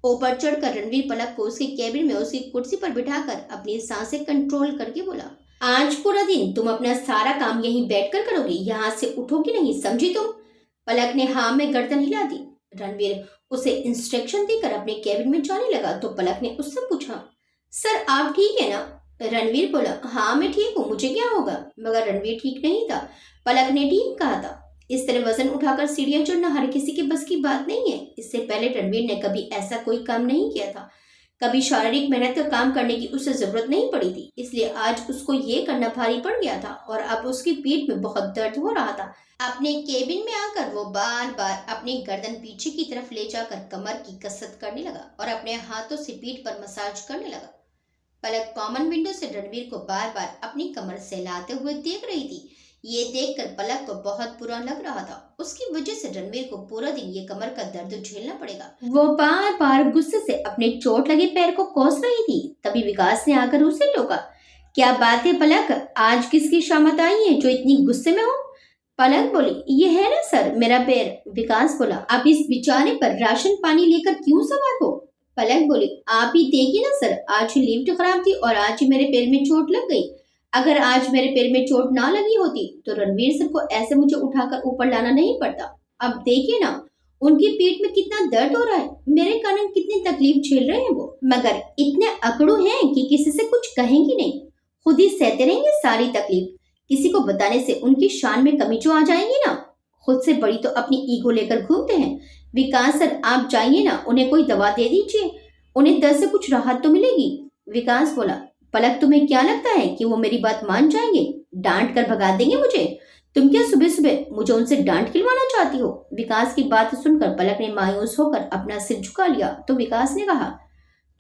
ऊपर चढ़कर रणवीर पलक को उसके केबिन में उसकी कुर्सी पर बिठाकर अपनी सांसें कंट्रोल करके बोला, आज पूरा दिन तुम अपना सारा काम यहीं बैठकर करोगी, यहाँ से उठोगी नहीं, समझी तुम। पलक ने हाँ में गर्दन हिला दी। रणवीर उसे इंस्ट्रक्शन देकर अपने केबिन में जाने लगा तो पलक ने उससे पूछा, सर आप ठीक है ना। रणवीर बोला, हाँ मैं ठीक हूँ, मुझे क्या होगा। मगर रणवीर ठीक नहीं था, पलक ने ठीक कहा था। इस तरह वजन उठाकर सीढ़ियां चढ़ना हर किसी के बस की बात नहीं है। इससे पहले रणवीर ने कभी ऐसा कोई काम नहीं किया था, कभी शारीरिक मेहनत का काम करने की उसे जरूरत नहीं पड़ी थी, इसलिए आज उसको ये करना भारी पड़ गया था और अब उसकी पीठ में बहुत दर्द हो रहा था। अपने केबिन में आकर वो बार बार अपनी गर्दन पीछे की तरफ ले जाकर कमर की कसरत करने लगा और अपने हाथों से पीठ पर मसाज करने लगा। पलक कॉमन विंडो से रणवीर को बार बार अपनी कमर सहलाते हुए देख रही थी। ये देखकर पलक को बहुत बुरा लग रहा था, उसकी वजह से रणवीर को पूरा दिन ये कमर का दर्द झेलना पड़ेगा। वो बार बार गुस्से से अपने चोट लगे पैर को कोस रही थी। तभी विकास ने आकर उसे टोका, क्या बात है पलक, आज किसकी शामत आई है जो इतनी गुस्से में हो। पलक बोली, ये है ना सर मेरा पैर। विकास बोला, आप इस बेचारे पर राशन पानी लेकर क्यों सवार हो। पलक बोली, आप ही देखिए ना सर, आज ही लिफ्ट खराब थी और आज ही मेरे पैर में चोट लग गई। अगर आज मेरे पैर में चोट ना लगी होती तो रणवीर सर को ऐसे मुझे उठाकर ऊपर लाना नहीं पड़ता। अब देखिए ना, उनकी पीठ में कितना दर्द हो रहा है, मेरे कारण कितनी तकलीफ झेल रहे हैं वो, मगर इतने अकड़ू हैं कि किसी से कुछ कहेंगी नहीं, खुद ही सहते रहेंगे सारी तकलीफ। किसी को बताने से उनकी शान में कमी जो आ जाएगी ना, खुद से बड़ी तो अपनी ईगो लेकर घूमते हैं। विकास सर आप जाइए ना, उन्हें कोई दवा दे दीजिए, उन्हें दर्द से कुछ राहत तो मिलेगी। विकास बोला, पलक तुम्हें क्या लगता है कि वो मेरी बात मान जाएंगे, डांट कर भगा देंगे मुझे। तुम क्या सुबह सुबह मुझे उनसे डांट खिलवाना चाहती हो। विकास की बात सुनकर पलक ने मायूस होकर अपना सिर झुका लिया तो विकास ने कहा,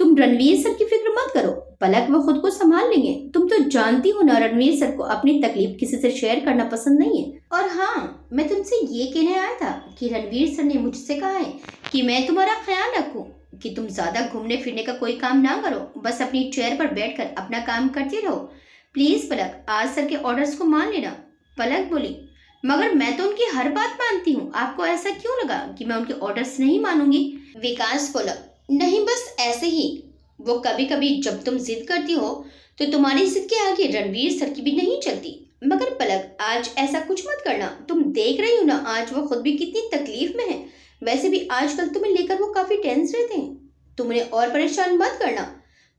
तुम रणवीर सर की फिक्र मत करो, पलक वो खुद को संभाल लेंगे। तुम तो जानती हो ना रणवीर सर को अपनी तकलीफ किसी से शेयर करना पसंद नहीं है। और हाँ, मैं तुमसे ये कहने आया था कि रणवीर सर ने मुझसे कहा है कि मैं तुम्हारा ख्याल रखूं, कि तुम ज्यादा घूमने फिरने का कोई काम ना करो, बस अपनी चेयर पर बैठकर अपना काम करते रहो। प्लीज पलक, आज सर के ऑर्डर्स को मान लेना। पलक बोली, मगर मैं तो उनकी हर बात मानती हूँ, आपको ऐसा क्यों लगा कि मैं उनके ऑर्डर्स नहीं मानूंगी। विकास बोला, नहीं बस ऐसे ही, वो कभी कभी जब तुम जिद करती हो तो तुम्हारी जिद के आगे रणवीर सर की भी नहीं चलती। मगर पलक आज ऐसा कुछ मत करना, तुम देख रही हो ना आज वो खुद भी कितनी तकलीफ में है, वैसे भी आजकल तुम्हें लेकर वो काफी टेंस रहते हैं, तुम उन्हें और परेशान मत करना।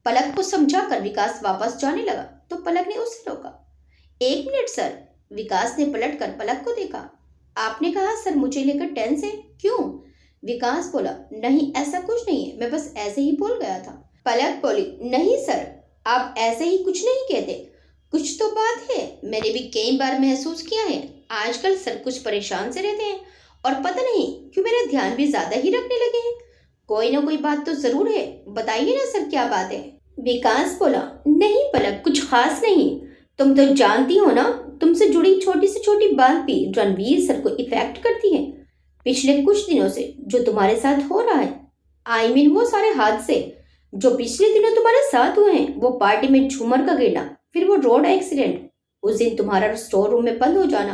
पलक को समझाकर विकास वापस जाने लगा तो पलक ने उसे रोका। 1 मिनट सर। विकास ने पलट कर पलक को देखा। आपने कहा सर मुझे लेकर टेंस है, क्यों। विकास बोला, नहीं ऐसा कुछ नहीं है, मैं बस ऐसे ही बोल गया था। पलक बोली, नहीं सर, आप ऐसे ही कुछ नहीं कहते, कुछ तो बात है। मैंने भी कई बार महसूस किया है, आजकल सर कुछ परेशान से रहते हैं और पता नहीं क्यों मेरा ध्यान भी ज्यादा ही रखने लगे हैं। कोई ना कोई बात तो जरूर है, बताइए ना सर क्या बात है। विकास बोला, नहीं पलक, कुछ खास नहीं, तुम तो जानती हो ना, तुमसे जुड़ी छोटी से छोटी बात भी रणवीर सर को इफेक्ट करती है। पिछले कुछ दिनों से जो तुम्हारे साथ हो रहा है, वो सारे हादसे जो पिछले दिनों तुम्हारे साथ हुए हैं, वो पार्टी में झूमर का गिरना, फिर वो रोड एक्सीडेंट, उस दिन तुम्हारा स्टोर रूम में बंद हो जाना,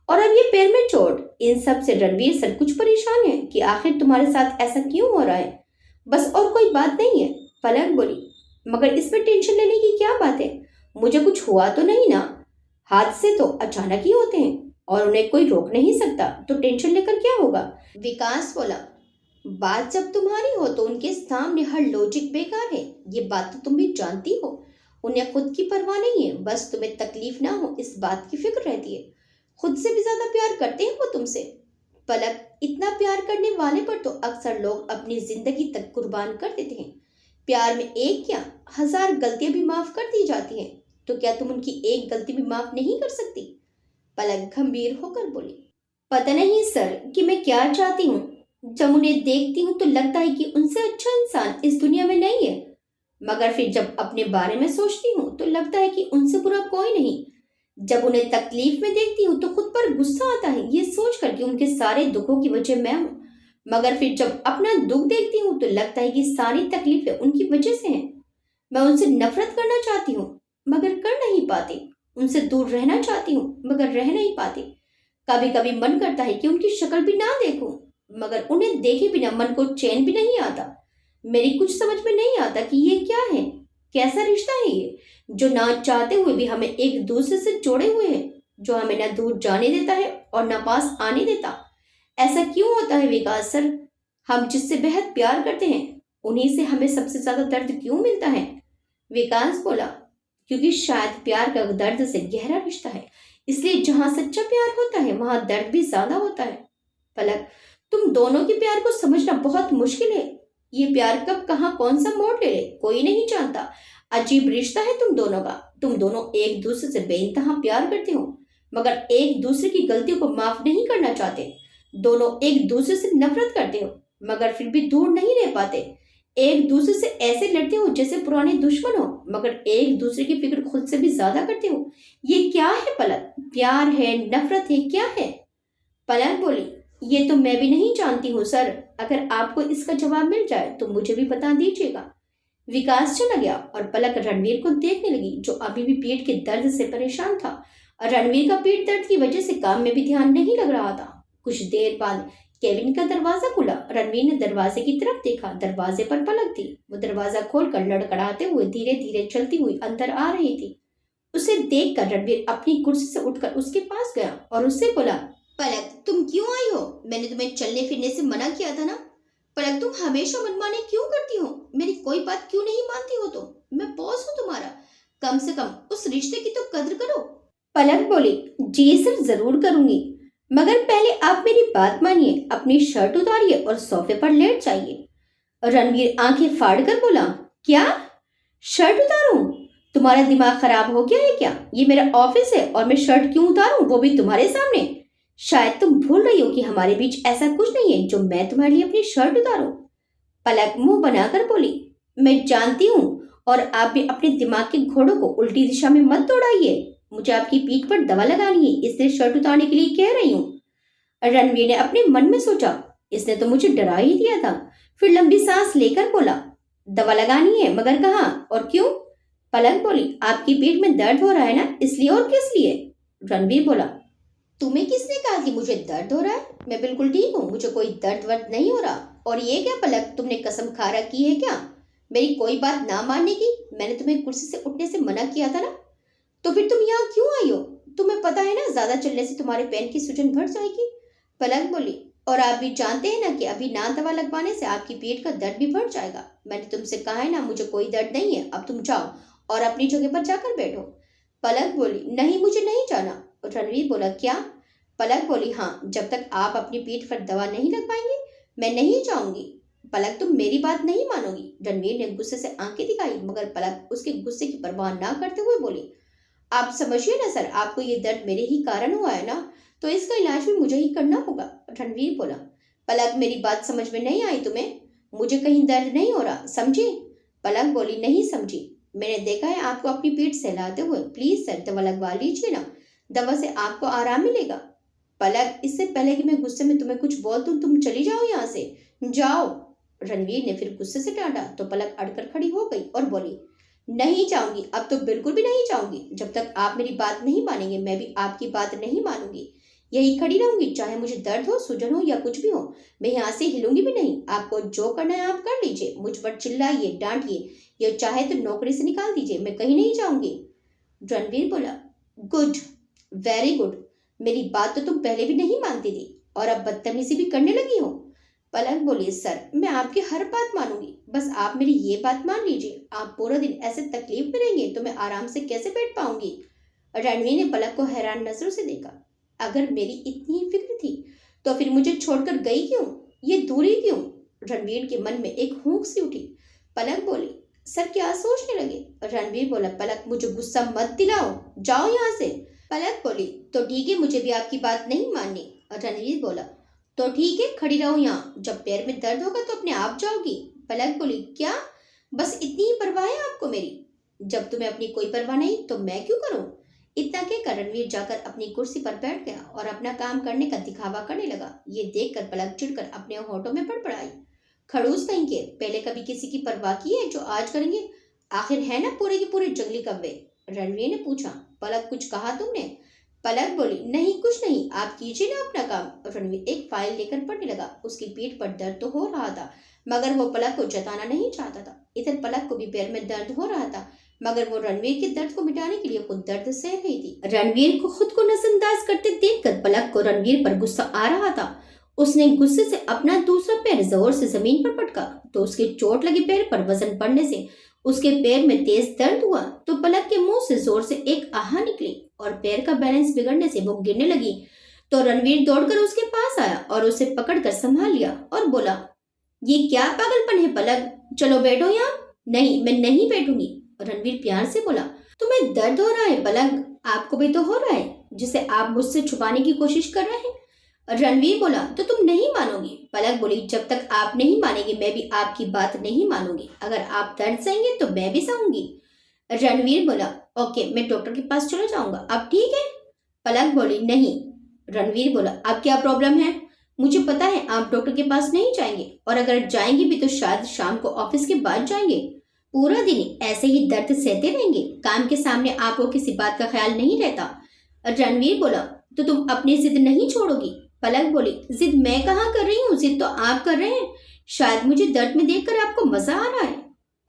और अब ये पैर में चोट, इन सब से रणवीर सर कुछ परेशान है कि आखिर तुम्हारे साथ ऐसा क्यों हो रहा है। बस और कोई बात नहीं है। पलक बोली, मगर इसमें टेंशन लेने की क्या बात है, मुझे कुछ हुआ तो नहीं ना। हादसे तो अचानक ही होते हैं और उन्हें कोई रोक नहीं सकता, तो टेंशन लेकर क्या होगा। विकास बोला, बात जब तुम्हारी हो तो उनके सामने हर लॉजिक बेकार है, ये बात तो तुम भी जानती हो। उन्हें खुद की परवाह नहीं है, बस तुम्हें तकलीफ ना हो इस बात की फिक्र रहती है। खुद से भी ज्यादा प्यार करते हैं वो तुमसे। पलक, इतना प्यार करने वाले पर तो अक्सर लोग अपनी जिंदगी तक कुर्बान कर देते हैं। प्यार में एक क्या 1000 गलतियां भी माफ कर दी जाती हैं, तो क्या तुम उनकी एक गलती भी माफ नहीं कर सकती। पलक गंभीर होकर बोली, पता नहीं सर कि मैं क्या चाहती हूँ। जब उन्हें देखती हूँ तो लगता है कि उनसे अच्छा इंसान इस दुनिया में नहीं है, मगर फिर जब अपने बारे में सोचती हूँ तो लगता है कि उनसे बुरा कोई नहीं। जब उन्हें तकलीफ में देखती हूँ तो खुद पर गुस्सा आता है, ये सोच कर कि उनके सारे दुखों की वजह मैं हूँ, मगर फिर जब अपना दुख देखती हूँ तो लगता है कि सारी तकलीफें उनकी वजह से हैं। मैं उनसे नफरत करना चाहती हूँ मगर कर नहीं पाती, उनसे दूर रहना चाहती हूँ मगर रह नहीं पाती। कभी कभी मन करता है कि उनकी शक्ल भी ना देखूं, मगर उन्हें देखे बिना मन को चैन भी नहीं आता। मेरी कुछ समझ में नहीं आता कि ये क्या है, कैसा रिश्ता है ये, जो ना चाहते हुए भी हमें एक दूसरे से जोड़े हुए हैं, जो हमें ना दूर जाने देता है और ना पास आने देता। ऐसा क्यों होता है विकास सर, हम जिससे बेहद प्यार करते हैं उन्हीं से हमें सबसे ज्यादा दर्द क्यों मिलता है। विकास बोला, क्योंकि शायद प्यार का दर्द से गहरा रिश्ता है, इसलिए जहां सच्चा प्यार होता है वहां दर्द भी ज्यादा होता है। पलक, तुम दोनों के प्यार को समझना बहुत मुश्किल है। ये प्यार कब कहाँ कौन सा मोड़ ले ले कोई नहीं जानता। अजीब रिश्ता है तुम दोनों का। तुम दोनों एक दूसरे से बेइंतहा प्यार करते हो, मगर एक दूसरे की गलतियों को माफ नहीं करना चाहते। दोनों एक दूसरे से नफरत करते हो, मगर फिर भी दूर नहीं रह पाते। एक दूसरे से ऐसे लड़ते हो जैसे पुराने दुश्मन हो, मगर एक दूसरे की फिक्र खुद से भी ज्यादा करते हो। ये क्या है पलक, प्यार है, नफरत है, क्या है। पलक बोली, ये तो मैं भी नहीं जानती हूँ सर, अगर आपको इसका जवाब मिल जाए तो मुझे भी बता दीजिएगा। विकास चला गया और पलक रणवीर को देखने लगी, जो अभी भी पीठ के दर्द से परेशान था। और रणवीर का पीठ दर्द की वजह से काम में भी ध्यान नहीं लग रहा था। कुछ देर बाद केबिन का दरवाजा खुला। रणवीर ने दरवाजे की तरफ देखा, दरवाजे पर पलक थी। वो दरवाजा खोलकर लड़खड़ाते हुए धीरे धीरे चलती हुई अंदर आ रही थी। उसे देखकर रणवीर अपनी कुर्सी से उठकर उसके पास गया और उससे बोला, पलक तुम क्यों आई हो, मैंने तुम्हें चलने फिरने से मना किया था ना। पलक तुम हमेशा मनमाने क्यों करती हो, मेरी कोई बात क्यों नहीं मानती हो। तो मैं बॉस हूँ तुम्हारा, कम से कम उस रिश्ते की तो कद्र करो। पलक बोली, जी सर जरूर करूंगी, मगर पहले आप मेरी बात मानिए, अपनी शर्ट उतारिए और सोफे पर लेट जाइए। रणवीर आंखें फाड़ कर बोला, क्या शर्ट उतारूं, तुम्हारा दिमाग खराब हो गया है क्या। ये मेरा ऑफिस है और मैं शर्ट क्यों उतारूं, वो भी तुम्हारे सामने। शायद तुम भूल रही हो कि हमारे बीच ऐसा कुछ नहीं है जो मैं तुम्हारे लिए अपनी शर्ट उतारूं। पलक मुंह बनाकर बोली, मैं जानती हूँ, और आप भी अपने दिमाग के घोड़ों को उल्टी दिशा में मत दौड़ाइए। मुझे आपकी पीठ पर दवा लगानी है, इसलिए शर्ट उतारने के लिए कह रही हूँ। रणवीर ने अपने मन में सोचा, इसने तो मुझे डरा ही दिया था। फिर लंबी सांस लेकर बोला, दवा लगानी है, मगर कहाँ और क्यों। पलक बोली, आपकी पीठ में दर्द हो रहा है ना, इसलिए और किस लिए। रणवीर बोला, तुम्हें किसने कहा कि मुझे दर्द हो रहा है, मैं बिल्कुल ठीक हूँ, मुझे कोई दर्द वर्द नहीं हो रहा। और ये क्या पलक, तुमने कसम खा रखी है क्या मेरी कोई बात ना मानने की। मैंने तुम्हें कुर्सी से उठने से मना किया था ना, तो फिर तुम यहाँ क्यों आई हो। तुम्हें पता है ना ज्यादा चलने से तुम्हारे पैर की सूजन बढ़ जाएगी। पलक बोली, और आप भी जानते हैं ना कि अभी ना दवा लगवाने से आपकी पेट का दर्द भी बढ़ जाएगा। मैंने तुमसे कहा है ना मुझे कोई दर्द नहीं है, अब तुम जाओ और अपनी जगह पर जाकर बैठो। पलक बोली, नहीं मुझे नहीं जाना। रणवीर बोला, क्या। पलक बोली, हाँ, जब तक आप अपनी पीठ पर दवा नहीं लगवाएंगे मैं नहीं जाऊंगी। पलक तुम मेरी बात नहीं मानोगी। रणवीर ने गुस्से से आंखें दिखाई, मगर पलक उसके गुस्से की परवाह ना करते हुए बोली, आप समझिए ना सर, आपको ये दर्द मेरे ही कारण हुआ है ना, तो इसका इलाज भी मुझे ही करना होगा। रणवीर बोला, पलक मेरी बात समझ में नहीं आई तुम्हें? मुझे कहीं दर्द नहीं हो रहा, समझी? पलक बोली, नहीं समझी, मैंने देखा है आपको अपनी पीठ सहलाते हुए। प्लीज सर दवा लगवा लीजिए ना, दवा से आपको आराम मिलेगा। पलक, इससे पहले कि मैं गुस्से में तुम्हें कुछ बोल दूं, तुम चली जाओ यहाँ से, जाओ। रणवीर ने फिर गुस्से से डांटा तो पलक अड़कर खड़ी हो गई और बोली, नहीं जाऊंगी, अब तो बिल्कुल भी नहीं जाऊंगी। जब तक आप मेरी बात नहीं मानेंगे मैं भी आपकी बात नहीं मानूंगी। यही खड़ी रहूंगी, चाहे मुझे दर्द हो, सूजन हो या कुछ भी हो। मैं यहाँ से हिलूंगी भी नहीं। आपको जो करना है आप कर लीजिए, मुझ पर चिल्लाइए, डांटिए, या चाहे तो नौकरी से निकाल दीजिए, मैं कहीं नहीं जाऊंगी। रणवीर बोला, गुड, वेरी गुड। मेरी बात तो तुम पहले भी नहीं मानती थी और अब बदतमीजी भी करने लगी हो। पलक बोली, सर मैं आपकी हर बात मानूंगी, बस आप मेरी ये बात मान लीजिए। आप पूरा दिन ऐसे तकलीफ में रहेंगे तो मैं आराम से कैसे बैठ पाऊंगी? रणवीर ने पलक को हैरान नजरों से देखा। अगर मेरी इतनी ही फिक्र थी तो फिर मुझे छोड़कर गई क्यों? ये दूरी क्यों? रणवीर के मन में एक हूंक सी उठी। पलक बोली, सर क्या सोचने लगे? रणवीर बोला, पलक मुझे गुस्सा मत दिलाओ, जाओ यहाँ से। पलक बोली, तो ठीक है, मुझे भी आपकी बात नहीं माननी। रणवीर बोला, तो ठीक है, खड़ी रहो यहाँ, जब पैर में दर्द होगा तो अपने आप जाओगी। पलक बोली, क्या बस इतनी ही परवाह है आपको मेरी? जब तुम्हें अपनी कोई परवाह नहीं तो मैं क्यों करूं? इतना कहकर रणवीर जाकर अपनी कुर्सी पर बैठ गया और अपना काम करने का दिखावा करने लगा। ये देखकर पलक चिढ़कर अपने होठों में बड़बड़ाई, खड़ूस कहीं के, पहले कभी किसी की परवाह की है जो आज करेंगे? आखिर है ना पूरे के पूरे जंगली कव्वे। रणवीर ने पूछा, पलक कुछ कहा तुमने? पलक बोली, नहीं कुछ नहीं, आप कीजिए ना अपना काम। रणवीर एक फाइल लेकर पढ़ने लगा। उसकी पीठ पर दर्द तो हो रहा था मगर वो पलक को जताना नहीं चाहता था। इधर पलक को भी पैर में दर्द हो रहा था मगर वो रणवीर के दर्द को मिटाने के लिए खुद दर्द सह रही थी। रणवीर को खुद को नजरअंदाज करते देखकर पलक को रणवीर पर गुस्सा आ रहा था। उसने गुस्से से अपना दूसरा पैर जोर से जमीन पर पटका तो उसके चोट लगे पैर पर वजन पड़ने से उसके पैर में तेज दर्द हुआ। तो पलक के मुंह से जोर से एक आह निकली और पैर का बैलेंस बिगड़ने से वो गिरने लगी। तो रणवीर दौड़कर उसके पास आया और उसे पकड़कर संभाल लिया और बोला, ये क्या पागलपन है पलक, चलो बैठो यहाँ। नहीं, मैं नहीं बैठूंगी। रणवीर प्यार से बोला, तुम्हें दर्द हो रहा है पलक, आपको भी तो हो रहा है, जिसे आप मुझसे छुपाने की कोशिश कर रहे हैं। रणवीर बोला, तो तुम नहीं मानोगी। पलक बोली, जब तक आप नहीं मानेंगे मैं भी आपकी बात नहीं मानूंगी। अगर आप दर्द सहेंगे तो मैं भी सहूंगी। रणवीर बोला, ओके, मैं डॉक्टर के पास चला जाऊंगा, अब ठीक है? पलक बोली, नहीं। रणवीर बोला, अब क्या प्रॉब्लम है? मुझे पता है आप डॉक्टर के पास नहीं जाएंगे, और अगर जाएंगे भी तो शायद शाम को ऑफिस के बाद जाएंगे। पूरा दिन ऐसे ही दर्द सहते रहेंगे, काम के सामने आपको किसी बात का ख्याल नहीं रहता। रणवीर बोला, तो तुम अपनी जिद नहीं छोड़ोगी? पलक बोली, जिद मैं कहाँ कर रही हूँ, जिद तो आप कर रहे हैं। शायद मुझे दर्द में देखकर आपको मजा आ रहा है।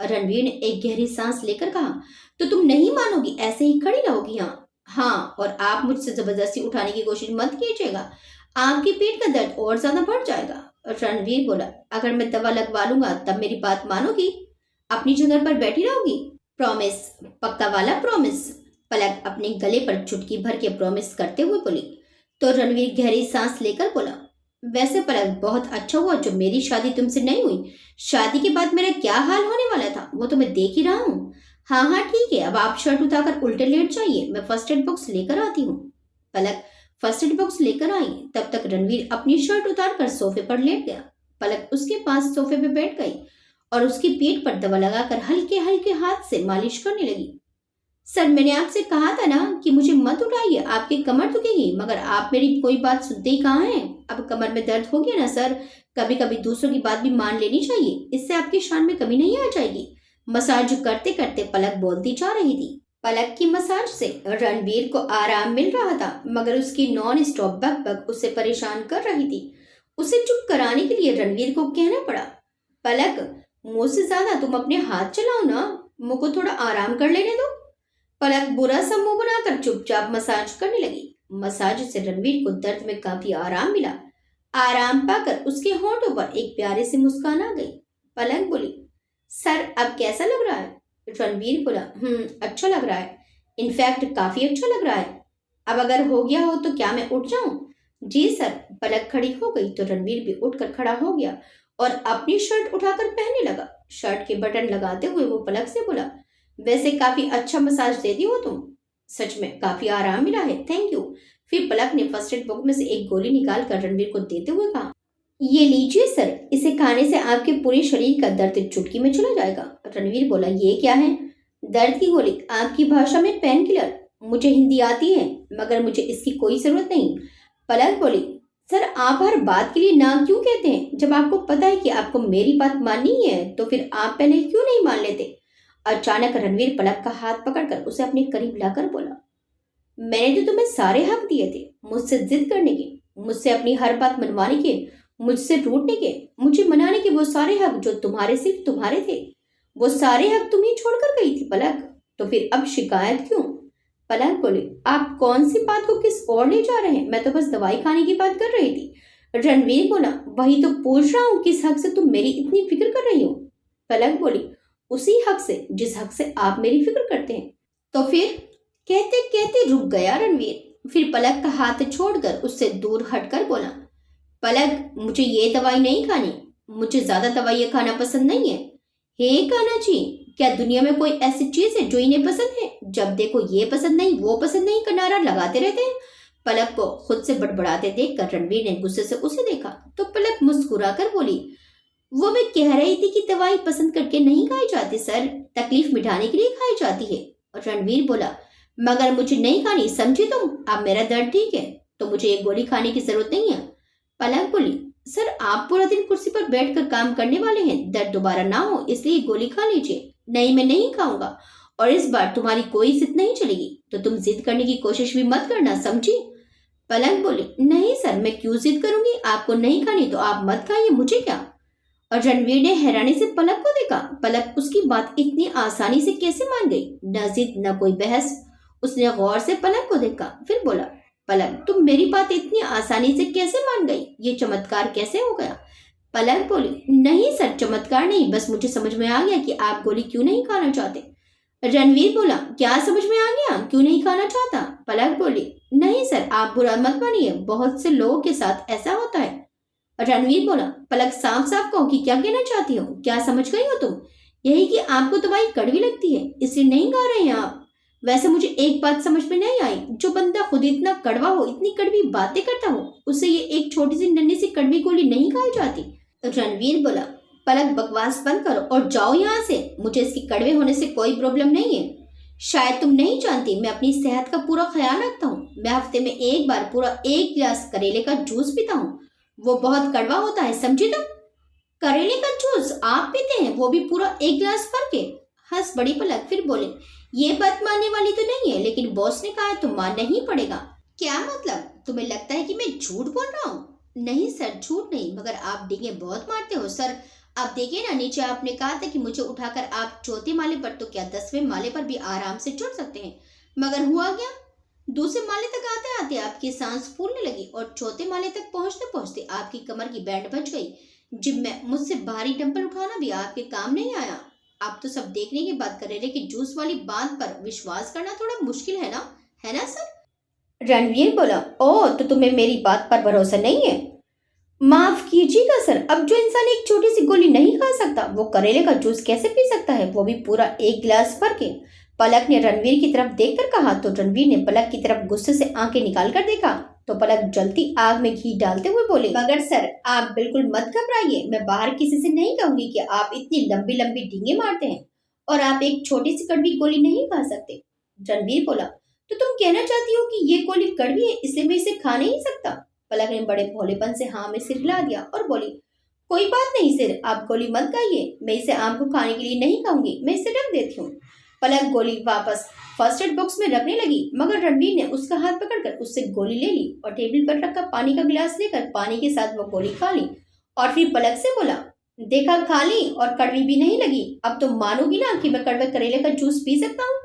रणवीर ने एक गहरी सांस लेकर कहा, तो तुम नहीं मानोगी, ऐसे ही खड़ी रहोगी यहाँ? हाँ, और आप मुझसे जबरदस्ती उठाने की कोशिश मत कीजिएगा, आपकी पीठ का दर्द और ज्यादा बढ़ जाएगा। रणवीर बोला, अगर मैं दवा लगवा लूंगा तब मेरी बात मानोगी? अपनी जगह पर बैठी रहोगी? प्रॉमिस, पक्का वाला प्रॉमिस। पलक अपने गले पर चुटकी भर के प्रॉमिस करते हुए बोली। तो रणवीर गहरी सांस लेकर बोला, वैसे पलक बहुत अच्छा हुआ जो मेरी शादी तुमसे नहीं हुई। शादी के बाद मेरा क्या हाल होने वाला था वो तो मैं देख ही रहा हूँ। हाँ हाँ ठीक है, अब आप शर्ट उतारकर उल्टे लेट जाइए, मैं फर्स्ट एड बॉक्स लेकर आती हूँ। पलक फर्स्ट एड बॉक्स लेकर आई। तब तक रणवीर अपनी शर्ट उतारकर सोफे पर लेट गया। पलक उसके पास सोफे पे बैठ गई और उसकी पीठ पर दवा लगाकर हल्के हल्के हाथ से मालिश करने लगी। सर, मैंने आपसे कहा था ना कि मुझे मत उठाइए, आपकी कमर दुखेगी, मगर आप मेरी कोई बात सुनते ही कहाँ हैं। अब कमर में दर्द हो गया ना सर, कभी कभी दूसरों की बात भी मान लेनी चाहिए, इससे आपकी शान में कमी नहीं आ जाएगी। मसाज करते करते पलक बोलती जा रही थी। पलक की मसाज से रणवीर को आराम मिल रहा था मगर उसकी नॉन स्टॉप बकबक उसे परेशान कर रही थी। उसे चुप कराने के लिए रणवीर को कहना पड़ा, पलक मुझसे ज्यादा तुम अपने हाथ चलाओ ना, मुझ को थोड़ा आराम कर लेने दो। पलक बुरा सा मुंह बनाकर चुपचाप मसाज करने लगी। मसाज से रणवीर को दर्द में काफी आराम मिला। आराम पाकर उसके होंठों पर एक प्यारी सी मुस्कान आ गई। पलक बोली, सर अब कैसा लग रहा है? रणवीर बोला, अच्छा लग रहा है, इनफैक्ट काफी अच्छा लग रहा है। अब अगर हो गया हो तो क्या मैं उठ जाऊं? जी सर। पलक खड़ी हो गई तो रणवीर भी उठकर खड़ा हो गया और अपनी शर्ट उठाकर पहनने लगा। शर्ट के बटन लगाते हुए वो पलक से बोला, वैसे काफी अच्छा मसाज देती हो तुम, सच में काफी आराम मिला है, थैंक यू। फिर पलक ने फर्स्ट एड बॉक्स में से एक गोली निकाल कर रणवीर को देते हुए कहा, ये लीजिए सर, इसे खाने से आपके पूरे शरीर का दर्द चुटकी में चला जाएगा। रणवीर बोला, ये क्या है? दर्द की गोली, आपकी भाषा में पेन किलर। मुझे हिंदी आती है मगर मुझे इसकी कोई जरूरत नहीं। पलक बोली, सर आप हर बात के लिए ना क्यों कहते हैं? जब आपको पता है कि आपको मेरी बात माननी ही है तो फिर आप पहले क्यों नहीं मान लेते? अचानक रणवीर पलक का हाथ पकड़कर उसे अपने करीब लाकर बोला, मैंने तो तुम्हें सारे हक दिए थे, मुझसे जिद करने के, मुझसे अपनी हर बात मनवाने के, मुझसे रूठने के, मुझे मनाने के, वो सारे हक जो तुम्हारे सिर्फ तुम्हारे थे, वो सारे हक तुम ही छोड़कर गई थी पलक। तो फिर अब शिकायत क्यों? पलक बोली, आप कौन सी बात को किस ओर ले जा रहे हैं? मैं तो बस दवाई खाने की बात कर रही थी। रणवीर बोला, वही तो पूछ रहा हूँ, किस हक से तुम मेरी इतनी फिक्र कर रही हो? पलक बोली, उसी हक से जिस हक से आप मेरी फिक्र करते हैं। तो फिर? कहते कहते रुक गया रणवीर। फिर पलक का हाथ छोड़कर उससे दूर हटकर बोला, पलक मुझे ये दवाई नहीं खानी, मुझे ज्यादा दवाइयाँ खाना पसंद नहीं है। हे कान्हा जी, क्या दुनिया में कोई ऐसी चीज है जो इन्हें पसंद है? जब देखो ये पसंद नहीं वो पसंद नहीं का नारा लगाते रहते हैं। पलक को खुद से बड़बड़ाते देखकर रणवीर ने गुस्से से उसे देखा तो पलक मुस्कुराकर बोली, वो मैं कह रही थी कि दवाई पसंद करके नहीं खाई जाती सर, तकलीफ मिटाने के लिए खाई जाती है। और रणवीर बोला, मगर मुझे नहीं खानी, समझी तुम? अब मेरा दर्द ठीक है तो मुझे ये गोली खाने की जरूरत नहीं है। पलक बोली, सर आप पूरा दिन कुर्सी पर बैठकर काम करने वाले हैं, दर्द दोबारा ना हो इसलिए गोली खा लीजिए। नहीं मैं नहीं खाऊंगा, और इस बार तुम्हारी कोई जिद नहीं चलेगी, तो तुम जिद करने की कोशिश भी मत करना, समझी? पलक बोली, नहीं सर मैं क्यों जिद करूंगी, आपको नहीं खानी तो आप मत खाइए, मुझे क्या। और रणवीर ने हैरानी से पलक को देखा। पलक उसकी बात इतनी आसानी से कैसे मान गई? न जिद न कोई बहस। उसने गौर से पलक को देखा, फिर बोला, पलक तुम मेरी बात इतनी आसानी से कैसे मान गई? ये चमत्कार कैसे हो गया? पलक बोली, नहीं सर चमत्कार नहीं, बस मुझे समझ में आ गया कि आप गोली क्यों नहीं खाना चाहते। रणवीर बोला, क्या समझ में आ गया, क्यों नहीं खाना चाहता? पलक बोली, नहीं सर आप बुरा मत मानिए, बहुत से लोगों के साथ ऐसा होता है। रणवीर बोला, पलक साफ साफ कहो कि क्या कहना चाहती हो, क्या समझ गई हो तुम? यही कि आपको दवाई कड़वी लगती है इसलिए नहीं खा रहे हैं आप। वैसे मुझे एक बात समझ में नहीं आई, जो बंदा खुद इतना कड़वा हो, इतनी कड़वी बातें करता हो, उससे ये एक छोटी सी नन्ही सी कड़वी गोली नहीं खाई जाती। रणवीर बोला, पलक बकवास बंद करो और जाओ यहाँ से, मुझे इसके कड़वे होने से कोई प्रॉब्लम नहीं है। शायद तुम नहीं जानती मैं अपनी सेहत का पूरा ख्याल रखता हूँ, मैं हफ्ते में एक बार पूरा 1 गिलास करेले का जूस पीता हूँ, वो बहुत कड़वा होता है, समझी तुम? करेले का जूस आप पीते हैं, वो भी पूरा 1 गिलास भर के? हंस बड़ी पलक, फिर बोले, ये बात मानने वाली तो नहीं है, लेकिन बॉस ने कहा है तो मानना ही पड़ेगा। क्या मतलब, तुम्हें लगता है कि मैं झूठ बोल रहा हूँ? नहीं सर झूठ नहीं, मगर आप डींगे बहुत मारते हो सर। आप देखिए ना, नीचे आपने कहा था कि मुझे उठाकर आप चौथे माले पर तो क्या 10वें माले पर भी आराम से चढ़ सकते हैं, मगर हुआ क्या? दूसरे माले तक आते आते आपकी सांस फूलने लगी और चौथे माले तक पहुंचते पहुंचते आपकी कमर की बैंड बज गई। जिम में मुझसे भारी डंबल उठाना भी आपके काम नहीं आया। आप तो सब देखने की बात कर रहे थे कि जूस वाली बात पर विश्वास करना थोड़ा मुश्किल है ना सर? रणवीर बोला, ओ तो तुम्हें मेरी बात पर भरोसा नहीं है? माफ कीजिएगा सर, अब जो इंसान एक छोटी सी गोली नहीं खा सकता वो करेले का जूस कैसे पी सकता है, वो भी पूरा 1 गिलास भर के? पलक ने रणवीर की तरफ देखकर कहा तो रणवीर ने पलक की तरफ गुस्से से आंखें निकाल कर देखा तो पलक जलती आग में घी डालते हुए बोले, मगर सर आप बिल्कुल मत घबराइए, मैं बाहर किसी से नहीं कहूंगी कि आप इतनी लंबी लंबी डींगे मारते हैं और आप एक छोटी सी कड़वी गोली नहीं खा सकते। रणवीर बोला, तो तुम कहना चाहती हो कि ये गोली कड़वी है इसलिए मैं इसे खा नहीं सकता? पलक ने बड़े भोलेपन से हाँ में सिर हिला दिया और बोली, कोई बात नहीं सर, आप गोली मत खाइए, मैं इसे आपको खाने के लिए नहीं खाऊंगी, मैं इसे रख देती हूँ। पलक गोली वापस फर्स्ट एड बॉक्स में रखने लगी, मगर रणवीर ने उसका हाथ पकड़कर उससे गोली ले ली और टेबल पर रखा पानी का गिलास लेकर पानी के साथ वो गोली खा ली और फिर पलक से बोला, देखा खा ली और कड़वी भी नहीं लगी, अब तुम मानोगी ना कि मैं कड़वे करेले का जूस पी सकता हूँ?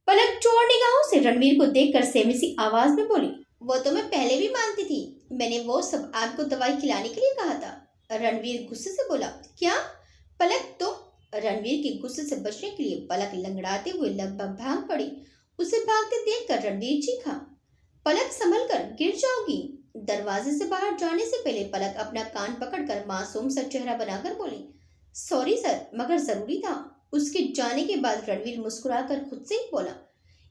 पलक चोर निगाहों से रणवीर को देखकर सेमी सी आवाज में बोली, वो तो मैं पहले भी मानती थी, मैंने वो सब आपको दवाई खिलाने के लिए कहा था। रणवीर गुस्से से बोला, क्या? पलक तो रणवीर के गुस्से से बचने के लिए पलक लंगड़ाते हुए लगभग भाग पड़ी। उसे भागते देखकर रणवीर चीखा, पलक संभल कर गिर जाओगी। दरवाजे से बाहर जाने से पहले पलक अपना कान पकड़कर मासूम सा चेहरा बनाकर बोली, सॉरी सर, मगर जरूरी था। उसके जाने के बाद रणवीर मुस्कुराकर खुद से ही बोला,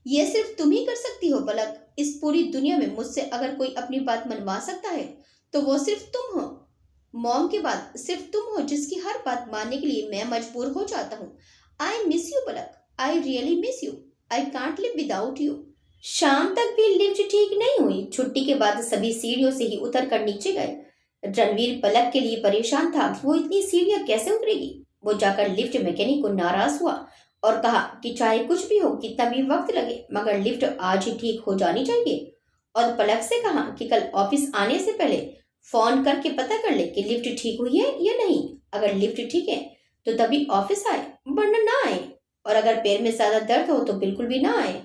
यह सिर्फ तुम ही कर सकती हो पलक। इस पूरी दुनिया में मुझसे अगर कोई अपनी बात मनवा सकता है तो वो सिर्फ तुम हो। मॉम के बाद सिर्फ तुम हो जिसकी हर बात मानने के लिए मैं मजबूर हो जाता हूँ। I miss you Palak, I really miss you, I can't live without you. शाम तक भी लिफ्ट ठीक नहीं हुई। छुट्टी के बाद सभी सीढ़ियों से ही उतर कर नीचे गए। रणवीर पलक के लिए परेशान था कि वो इतनी सीढ़ियां कैसे उतरेगी। वो जाकर लिफ्ट मैकेनिक को नाराज हुआ और कहा कि चाहे कुछ भी हो, कितना भी वक्त लगे, मगर लिफ्ट आज ही ठीक हो जानी चाहिए। और पलक से कहा कि कल ऑफिस आने से पहले फोन करके पता कर ले कि लिफ्ट ठीक हुई है या नहीं। अगर लिफ्ट ठीक है तो तभी ऑफिस आए, वरना ना आए। और अगर पैर में ज्यादा दर्द हो तो बिल्कुल भी ना आए।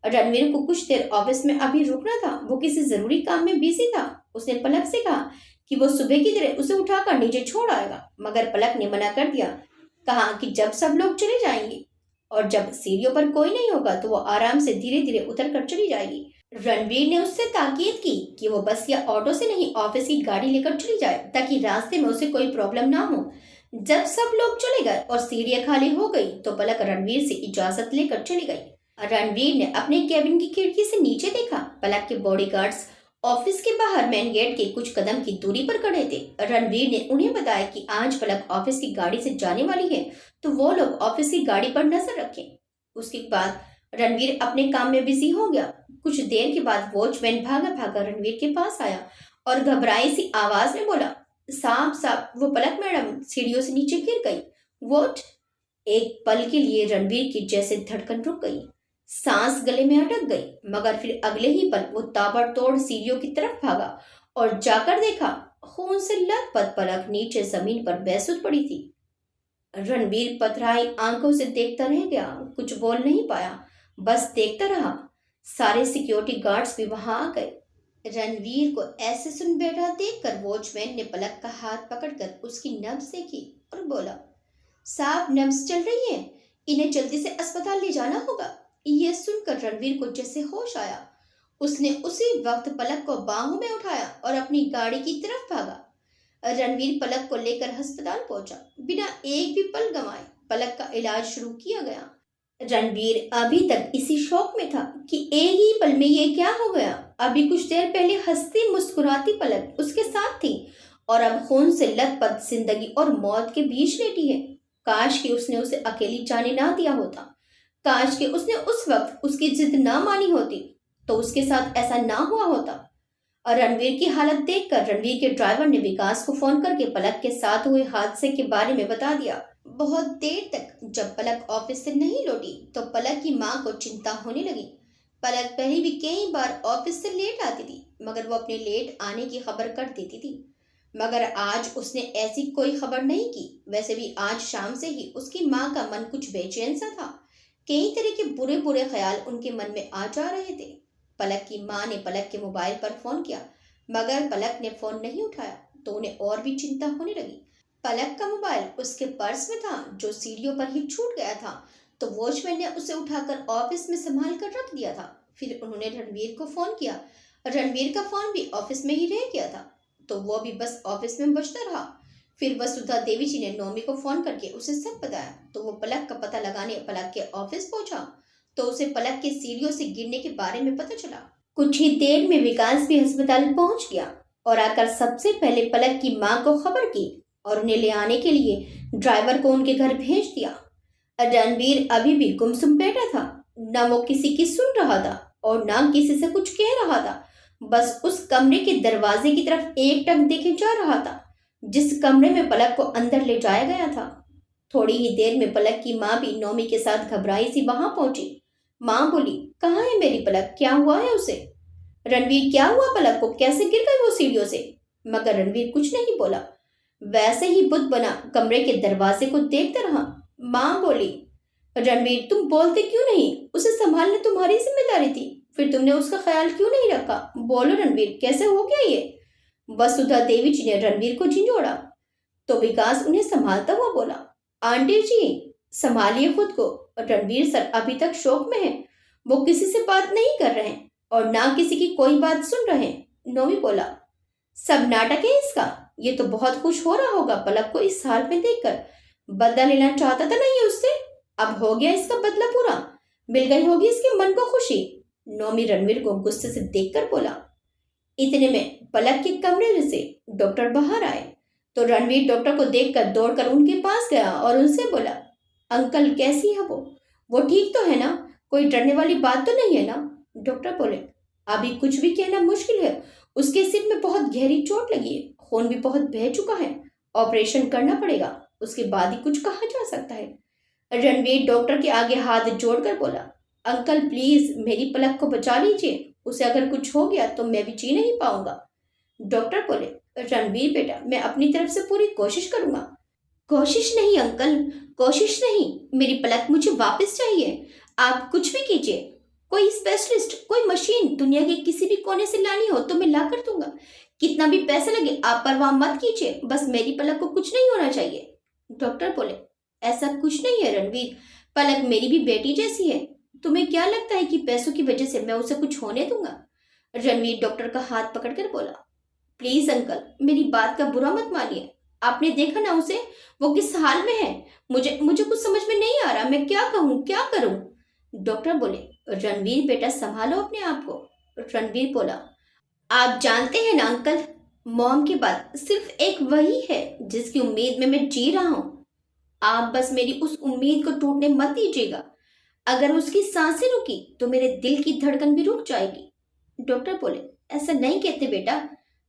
रणवीर को कुछ देर ऑफिस में अभी रुकना था, वो किसी जरूरी काम में बिजी था। उसने पलक से कहा कि वो सुबह की तरह उसे उठाकर नीचे छोड़ आएगा, मगर पलक ने मना कर दिया। कहा कि जब सब लोग चले जाएंगे और जब सीढ़ियों पर कोई नहीं होगा तो वो आराम से धीरे धीरे उतर कर चली जाएगी। रणवीर ने उससे ताकीद की कि वो बस या ऑटो से नहीं, ऑफिस की गाड़ी लेकर चली जाए, ताकि रास्ते में उसे कोई प्रॉब्लम ना हो। जब सब लोग चले गए और सीढ़ियां खाली हो गई तो पलक रणवीर से इजाजत लेकर चली गई। रणवीर ने अपने कैबिन की खिड़की से नीचे देखा। पलक के बॉडीगार्ड्स ऑफिस के बाहर मेन गेट के कुछ कदम की दूरी पर खड़े थे। रणवीर ने उन्हें बताया कि आज पलक ऑफिस की गाड़ी से जाने वाली है, तो वो लोग ऑफिस की गाड़ी पर नजर रखें। उसके बाद रणवीर अपने काम में बिजी हो गया। कुछ देर के बाद वॉचमैन भागा भागा रणवीर के पास आया और घबराई सी आवाज में बोला, साहब साहब, वो पलक मैडम सीढ़ियों से नीचे गिर गई। वॉट? एक पल के लिए रणवीर की जैसे धड़कन रुक गई, सांस गले में अटक गई, मगर फिर अगले ही पल वो ताबड़तोड़ सीढ़ियों की तरफ भागा और जाकर देखा खून से लथपथ पलक नीचे जमीन पर बेसुध पड़ी थी। रणवीर पथराई आंखों से देखता रह गया, कुछ बोल नहीं पाया, बस देखता रहा। सारे सिक्योरिटी गार्ड्स भी वहां आ गए। रणवीर को ऐसे सुन बैठा देखकर वॉचमैन ने पलक का हाथ पकड़कर उसकी नब्ज देखी और बोला, साहब नब्ज चल रही है, इन्हें जल्दी से अस्पताल ले जाना होगा। यह सुनकर रणवीर को जैसे होश आया। उसने उसी वक्त पलक को बाहों में उठाया और अपनी गाड़ी की तरफ भागा। रणवीर पलक को लेकर अस्पताल पहुंचा। बिना एक भी पल गंवाए पलक का इलाज शुरू किया गया। रणवीर अभी तक इसी शौक में था कि एक ही पल में ये क्या हो गया। अभी कुछ देर पहले हंसती मुस्कुराती पलक उसके साथ थी और अब खून से लथपथ जिंदगी और मौत के बीच लेटी है। काश कि उसने उसे अकेली जाने ना दिया होता। काश कि उसने उस वक्त उसकी जिद ना मानी होती तो उसके साथ ऐसा ना हुआ होता। और रणवीर की हालत देखकर रणवीर के ड्राइवर ने विकास को फोन करके पलक के साथ हुए हादसे के बारे में बता दिया। बहुत देर तक जब पलक ऑफिस से नहीं लौटी तो पलक की माँ को चिंता होने लगी। पलक पहले भी कई बार ऑफिस से लेट आती थी, मगर वो अपने लेट आने की खबर कर देती थी, मगर आज उसने ऐसी कोई खबर नहीं की। वैसे भी आज शाम से ही उसकी माँ का मन कुछ बेचैन सा था। कई तरह के बुरे बुरे ख्याल उनके मन में आ जा रहे थे। पलक की माँ ने पलक के मोबाइल पर फोन किया, मगर पलक ने फोन नहीं उठाया तो उन्हें और भी चिंता होने लगी। पलक का मोबाइल उसके पर्स में था जो सीढ़ियों पर ही छूट गया था, तो वॉचमैन ने उसे उठाकर ऑफिस में संभाल कर रख दिया था। फिर उन्होंने रणवीर को फोन किया। रणवीर का फोन भी ऑफिस में ही रह गया था, तो वो भी बस ऑफिस में बजता रहा। फिर वसुधा देवी जी ने नौमी को फोन करके उसे सब बताया, तो वो पलक का पता लगाने पलक के ऑफिस पहुंचा, तो उसे पलक के सीढ़ियों से गिरने के बारे में पता चला। कुछ ही देर में विकास भी अस्पताल पहुंच गया और आकर सबसे पहले पलक की माँ को खबर की और उन्हें ले आने के लिए ड्राइवर को उनके घर भेज दिया। रणवीर अभी भी गुमसुम बैठा था, न वो किसी की सुन रहा था और न किसी से कुछ कह रहा था। बस उस कमरे के दरवाजे की तरफ एकटक देखे जा रहा था जिस कमरे में पलक को अंदर ले जाया गया था। थोड़ी ही देर में पलक की माँ भी नौमी के साथ घबराई सी वहां पहुंची। माँ बोली, कहाँ है मेरी पलक, क्या हुआ है उसे? रणवीर, क्या हुआ पलक को, कैसे गिर गई वो सीढ़ियों से? मगर रणवीर कुछ नहीं बोला, वैसे ही बुत बना कमरे के दरवाजे को देखता रहा। माँ बोली, रणवीर तुम बोलते क्यों नहीं? उसे संभालना तुम्हारी जिम्मेदारी थी, फिर तुमने उसका ख्याल क्यों नहीं रखा? बोलो रणवीर, कैसे हो गया ये? वसुधा देवी जी ने रणवीर को झिंझोड़ा, तो विकास उन्हें संभालता हुआ बोला, आंटी जी संभालिए खुद को। रणवीर सर अभी तक शोक में है, वो किसी से बात नहीं कर रहे हैं और ना किसी की कोई बात सुन रहे हैं। नौमी बोला, सब नाटक है इसका। ये तो बहुत खुश हो रहा होगा पलक को इस हाल में देखकर। बदला लेना चाहता था ना ये उससे, अब हो गया इसका बदला पूरा। मिल गई होगी इसके मन को खुशी। नौमी रणवीर को गुस्से से देखकर बोला। इतने में पलक के कमरे में से डॉक्टर बाहर आए तो रणवीर डॉक्टर को देखकर दौड़कर उनके पास गया और उनसे बोला, अंकल कैसी है वो ठीक तो है ना? कोई डरने वाली बात तो नहीं है ना? डॉक्टर बोले, अभी कुछ भी कहना मुश्किल है। उसके सिर में बहुत गहरी चोट लगी है, खून भी बहुत बह चुका है, ऑपरेशन करना पड़ेगा, उसके बाद ही कुछ कहा जा सकता है। रणवीर डॉक्टर के आगे हाथ जोड़कर बोला, अंकल प्लीज मेरी पलक को बचा लीजिए, उसे अगर कुछ हो गया तो मैं भी जी नहीं पाऊंगा। डॉक्टर बोले, रणवीर बेटा मैं अपनी तरफ से पूरी कोशिश करूंगा। कोशिश नहीं अंकल, कोशिश नहीं, मेरी पलक मुझे वापस चाहिए। आप कुछ भी कीजिए, कोई स्पेशलिस्ट, कोई मशीन दुनिया के किसी भी कोने से लानी हो तो मैं ला कर दूंगा। कितना भी पैसा लगे आप परवाह मत कीजिए, बस मेरी पलक को कुछ नहीं होना चाहिए। डॉक्टर बोले, ऐसा कुछ नहीं है रणवीर, पलक मेरी भी बेटी जैसी है। तुम्हें क्या लगता है कि पैसों की वजह से मैं उसे कुछ होने दूंगा? रणवीर डॉक्टर का हाथ पकड़कर बोला, प्लीज अंकल मेरी बात का बुरा मत मानिए, आपने देखा ना उसे, वो किस हाल में है। मुझे मुझे कुछ समझ में नहीं आ रहा, मैं क्या कहूँ क्या करूँ? डॉक्टर बोले, रणवीर बेटा संभालो अपने आप को। रणवीर बोला, आप जानते हैं ना अंकल, मॉम के बाद सिर्फ एक वही है जिसकी उम्मीद में मैं जी रहा हूँ। आप बस मेरी उस उम्मीद को टूटने मत दीजिएगा। अगर उसकी सांसें रुकी तो मेरे दिल की धड़कन भी रुक जाएगी। डॉक्टर बोले, ऐसा नहीं कहते बेटा,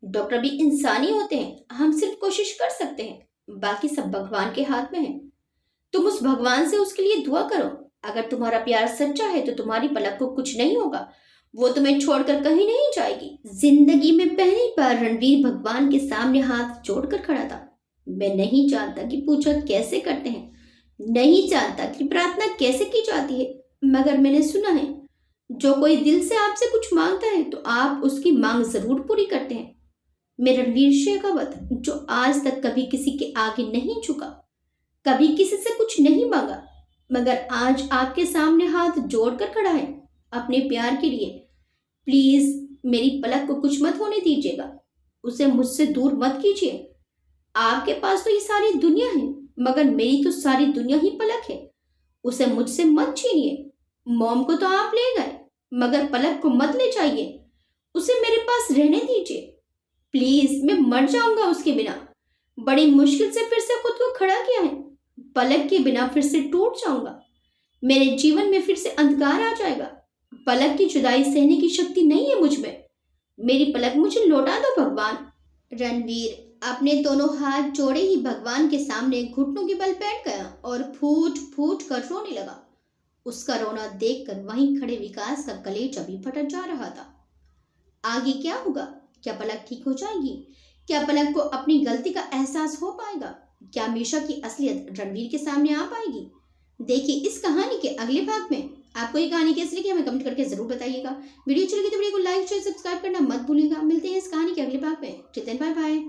डॉक्टर भी इंसान ही होते हैं, हम सिर्फ कोशिश कर सकते हैं, बाकी सब भगवान के हाथ में है। तुम उस भगवान से उसके लिए दुआ करो। अगर तुम्हारा प्यार सच्चा है तो तुम्हारी पलक को कुछ नहीं होगा, वो तुम्हें छोड़कर कहीं नहीं जाएगी। जिंदगी में पहली बार रणवीर भगवान के सामने हाथ जोड़कर खड़ा था। मैं नहीं जानता कि पूजा कैसे करते हैं, नहीं जानता कि प्रार्थना कैसे की जाती है, मगर मैंने सुना है जो कोई दिल से आपसे कुछ मांगता है तो आप उसकी मांग जरूर पूरी करते हैं। मैं रणवीर शेखावत, जो आज तक कभी किसी के आगे नहीं झुका, कभी किसी से कुछ नहीं मांगा, मगर आज आपके सामने हाथ जोड़कर खड़ा है अपने प्यार के लिए। प्लीज मेरी पलक को कुछ मत होने दीजिएगा, उसे मुझसे दूर मत कीजिए। आपके पास तो ये सारी दुनिया है, मगर मेरी तो सारी दुनिया ही पलक है, उसे मुझसे मत छीनिए। मॉम को तो आप ले गए, मगर पलक को मत ले जाइए, उसे मेरे पास रहने दीजिए। प्लीज मैं मर जाऊंगा उसके बिना। बड़ी मुश्किल से फिर से खुद को खड़ा किया है, पलक के बिना फिर से टूट जाऊंगा। मेरे जीवन में फिर से अंधकार आ जाएगा। पलक की जुदाई सहने की शक्ति नहीं है मुझ में, मेरी पलक मुझे लौटा दो भगवान। रणवीर अपने दोनों हाथ जोड़े ही भगवान के सामने घुटनों के बल बैठ गया और फूट फूट कर रोने लगा। उसका रोना देखकर वहीं खड़े विकास का कलेजा भी फट जा रहा था। आगे क्या होगा? क्या पलक ठीक हो जाएगी? क्या पलक को अपनी गलती का एहसास हो पाएगा? क्या मीशा की असलियत रणवीर के सामने आ पाएगी? देखिए इस कहानी के अगले भाग में। आपको ये कहानी कैसी लगी हमें कमेंट करके जरूर बताइएगा। वीडियो अच्छी लगी तो वीडियो को लाइक शेयर सब्सक्राइब करना मत भूलिएगा। मिलते हैं इस कहानी के अगले भाग में। Till then bye bye.